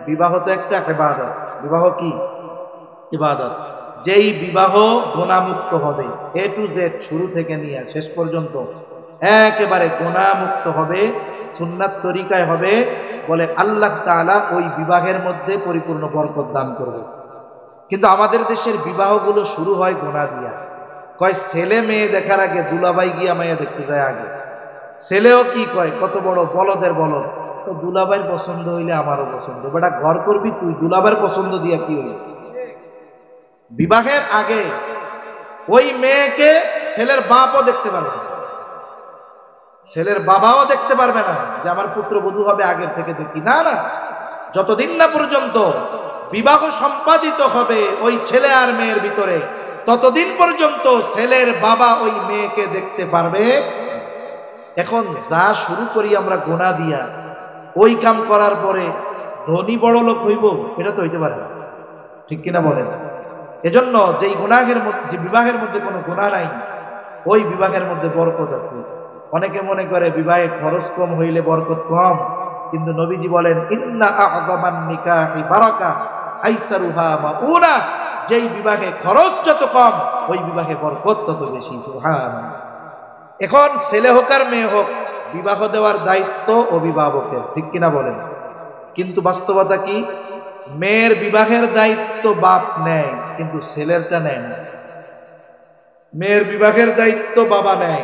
বিবাহ তো একটা ইবাদত। বিবাহ কি ইবাদত? যেই বিবাহ গুনাহমুক্ত হবে, এ টু জেড, শুরু থেকে নিয়ে শেষ পর্যন্ত একেবারে গুনাহমুক্ত হবে, সুন্নাত তরিকায় হবে, বলে আল্লাহ তাআলা ওই বিবাহের মধ্যে পরিপূর্ণ বরকত দান করবে। কিন্তু আমাদের দেশের বিবাহগুলো শুরু হয় গুনাহ দিয়া। কয় ছেলে মেয়ে দেখার আগে দুলাভাই গিয়া মাইয়া দেখতে যায় আগে। ছেলেও কি কয়, কত বড় বলদের বলদ, তো দুলাভাইয়ের পছন্দ হইলে আমারও পছন্দ। বেটা ঘর করবি তুই, দুলাভাইয়ের পছন্দ দিয়া কি হইল? বিবাহের আগে ওই মেয়েকে ছেলের বাপও দেখতে পারবে না, ছেলের বাবাও দেখতে পারবে না যে আমার পুত্রবধূ হবে, আগের থেকে দেখি না। না, যতদিন না পর্যন্ত বিবাহ সম্পাদিত হবে ওই ছেলে আর মেয়ের ভিতরে, ততদিন পর্যন্ত ছেলের বাবা ওই মেয়েকে দেখতে পারবে। এখন যা শুরু করি আমরা গুনাহ দিয়া, ওই কাম করার পরে ধনী বড় লোক হইব, এটা তো হইতে পারে না, ঠিক কিনা বলেন? এজন্য যেই গুনাহের মধ্যে, বিবাহের মধ্যে কোনো গুনাহ নাই, ওই বিবাহের মধ্যে বরকত আছে। অনেকে মনে করে বিবাহে খরচ কম হইলে বরকত কম, কিন্তু নবীজি বলেন, ইন্না আ'যামান নিকাহি বারাকা আইসারুহা মাউনা, যেই বিবাহে খরচ যত কম, ওই বিবাহে বরকত তত বেশি। সুবহানাল্লাহ। এখন ছেলে হোক আর মেয়ে হোক, বিবাহ দেওয়ার দায়িত্ব অভিভাবকের, ঠিক কিনা বলেন? কিন্তু বাস্তবতা কি? মেয়ের বিবাহের দায়িত্ব বাপ নেয়, কিন্তু ছেলেরটা নেয় না। মেয়ের বিবাহের দায়িত্ব বাবা নেয়,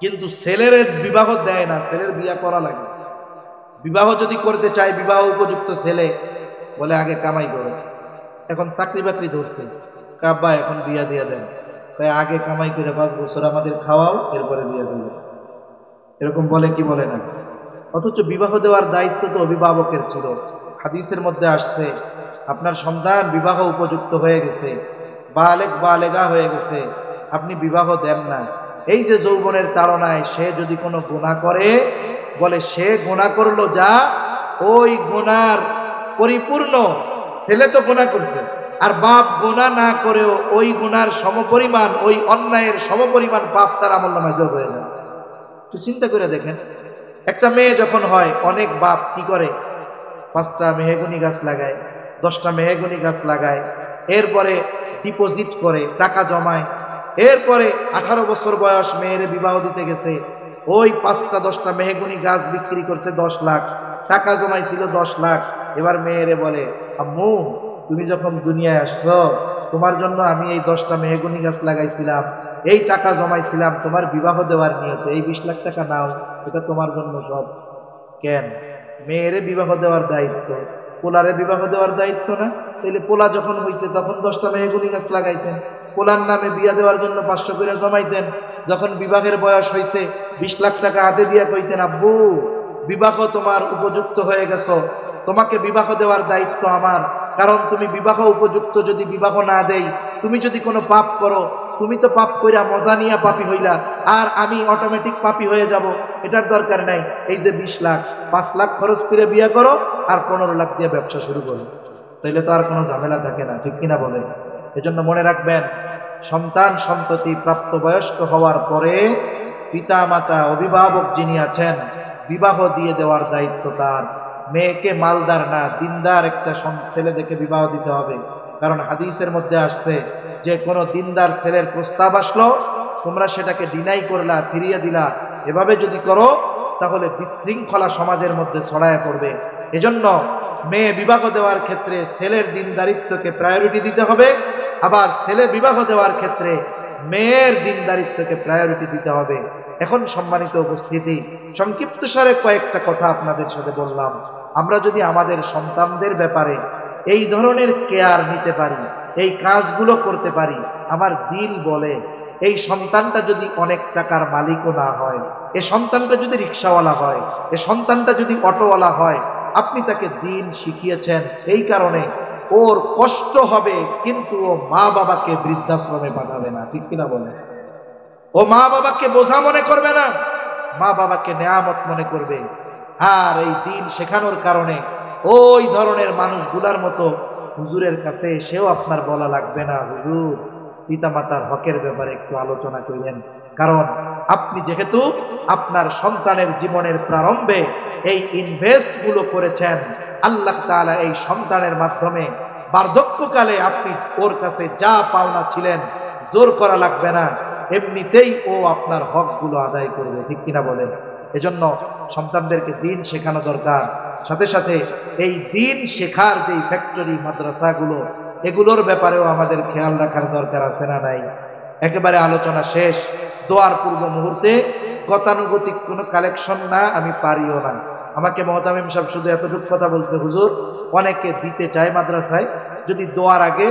কিন্তু ছেলের বিবাহ দেয় না, ছেলের বিয়া করা লাগে। বিবাহ যদি করতে চায়, বিবাহ উপযুক্ত ছেলে, বলে আগে কামাই করে। এখন চাকরি বাকরি ধরছে, কাব্বা এখন বিয়া দিয়া দেন, তাই আগে কামাই করে 5 বছর আমাদের খাওয়াও, এরপরে বিয়া দিল। এরকম বলে কি বলে না? অথচ বিবাহ দেওয়ার দায়িত্ব তো অভিভাবকের ছিল। হাদিসের মধ্যে আসছে, আপনার সন্তান বিবাহ উপযুক্ত হয়ে গেছে, বালেগা হয়ে গেছে, আপনি বিবাহ দেন না। এই যে যৌবনের তাড়নায় সে যদি কোনো গুনাহ করে, বলে সে গুনাহ করলো যা, ওই গুনার পরিপূর্ণ, ছেলে তো গুনাহ করছে, আর বাপ গুনাহ না করেও ওই গুনার সমপরিমাণ, ওই অন্যায়ের সমপরিমাণ পাপ তার আমলনামায় যোগ হয়ে যায়। তো চিন্তা করে দেখেন, একটা মেয়ে যখন হয়, অনেক বাপ কি করে, 5টা মেহগনি গাছ লাগায়, 10টা মেহগনি গাছ লাগায়, এরপরে ডিপোজিট করে টাকা জমায়, এরপরে 18 বছর বয়স মেয়েরে বিবাহ দিতে গেছে, ওই 5টা 10টা মেহগনি গাছ বিক্রি করছে 10 লাখ, টাকা জমাইছিল 10 লাখ। এবার মেয়েরে বলে, আম্মু তুমি যখন দুনিয়ায় আসছো তোমার জন্য আমি এই 10টা মেহগনি গাছ লাগাইছিলাম, এই টাকা জমাইছিলাম তোমার বিবাহ দেওয়ার নিয়তে, এই 20 লাখ টাকা নাও, এটা তোমার জন্য সব। কেন? মেয়েরে বিবাহ দেওয়ার দায়িত্ব, পোলারে বিবাহ দেওয়ার দায়িত্ব না? তাইলে পোলা যখন হইছে তখন 10টা মেহগনি গাছ লাগাইতেন, পোলার নামে বিয়া দেওয়ার জন্য 500 করে জমাইতেন, যখন বিবাহের বয়স হয়েছে 20 লাখ টাকা হাতে দিয়া কইতেন, আব্বু বিবাহ তোমার উপযুক্ত হয়ে গেছো, তোমাকে বিবাহ দেওয়ার দায়িত্ব আমার, কারণ তুমি বিবাহ উপযুক্ত যদি বিবাহ না দেই, তুমি যদি কোনো পাপ করো, তুমি তো পাপ কইরা মজা নিয়া পাপী হইলা, আর আমি অটোমেটিক পাপী হয়ে যাব, এটার দরকার নাই। এই যে 20 লাখ, 5 লাখ খরচ করে বিয়ে করো আর 15 লাখ দিয়ে ব্যবসা শুরু করো, তাইলে তো আর কোনো ঝামেলা থাকে না, ঠিক কিনা বলেন? এজন্য মনে রাখবেন, সন্তান সন্ততি প্রাপ্তবয়স্ক হওয়ার পরে পিতা মাতা অভিভাবক যিনি আছেন, বিবাহ দিয়ে দেওয়ার দায়িত্ব তার। মেয়েকে মালদার না, দিনদার একটা ছেলে দেখে বিবাহ দিতে হবে। কারণ হাদিসের মধ্যে আসছে যে কোনো দিনদার ছেলের প্রস্তাব আসলো, তোমরা সেটাকে ডিনাই করলা, ফিরিয়ে দিলা, এভাবে যদি করো তাহলে বিশৃঙ্খলা সমাজের মধ্যে ছড়ায় পড়বে। এজন্য মেয়ে বিবাহ দেওয়ার ক্ষেত্রে ছেলের দিনদারিত্বকে প্রায়োরিটি দিতে হবে, আবার ছেলে বিবাহ দেওয়ার ক্ষেত্রে মেয়ের দিনদারিত্বকে প্রায়োরিটি দিতে হবে। এখন সম্মানিত উপস্থিতি, সংক্ষিপ্ত সারে কয়েকটা কথা আপনাদের সাথে বললাম। আমরা যদি আমাদের সন্তানদের ব্যাপারে এই ধরনের কেয়ার নিতে পারি, এই কাজগুলো করতে পারি, আমার দিল বলে এই সন্তানটা যদি অনেক টাকার মালিকও না হয়, এ সন্তানটা যদি রিক্সাওয়ালা হয়, এ সন্তানটা যদি অটোওয়ালা হয়, আপনি তাকে দিন শিখিয়েছেন, এই কারণে ওর কষ্ট হবে, কিন্তু ও মা বাবাকে বৃদ্ধাশ্রমে পাঠাবে না, ঠিক কিনা বলে? ও মা বাবাকে বোঝা মনে করবে না, মা বাবাকে নেয়ামত মনে করবে। আর এই দিন শেখানোর কারণে ওই ধরনের মানুষগুলার মতো হুজুরের কাছে সেও আপনার বলা লাগবে না, হুজুর পিতামাতার হকের ব্যাপারে একটু আলোচনা করিলেন। কারণ আপনি যেহেতু আপনার সন্তানের জীবনের প্রারম্ভে এই ইনভেস্ট গুলো করেছেন, আল্লাহ তাআলা এই সন্তানের মাধ্যমে বার্ধক্যকালে আপনি ওর কাছে যা পাওনা ছিলেন, জোর করা লাগবে না, এমনিতেই ও আপনার হকগুলো আদায় করবে, ঠিক কিনা বলেন? এজন্য সন্তানদেরকে দিন শেখানো দরকার। সাথে সাথে এই দিন শেখার যে ফ্যাক্টরি মাদ্রাসাগুলো, এগুলোর ব্যাপারেও আমাদের খেয়াল রাখার দরকার আছে না নাই? একেবারে আলোচনা শেষ। দোয়ার পূর্ব মুহূর্তে গতানুগতিক কোনো কালেকশন না, আমি পারিও না। আমাকে মহতামিম সাহেব শুধু এতটুকু কথা বলছে, হুজুর অনেকে দিতে চায় মাদ্রাসায়, যদি দোয়ার আগে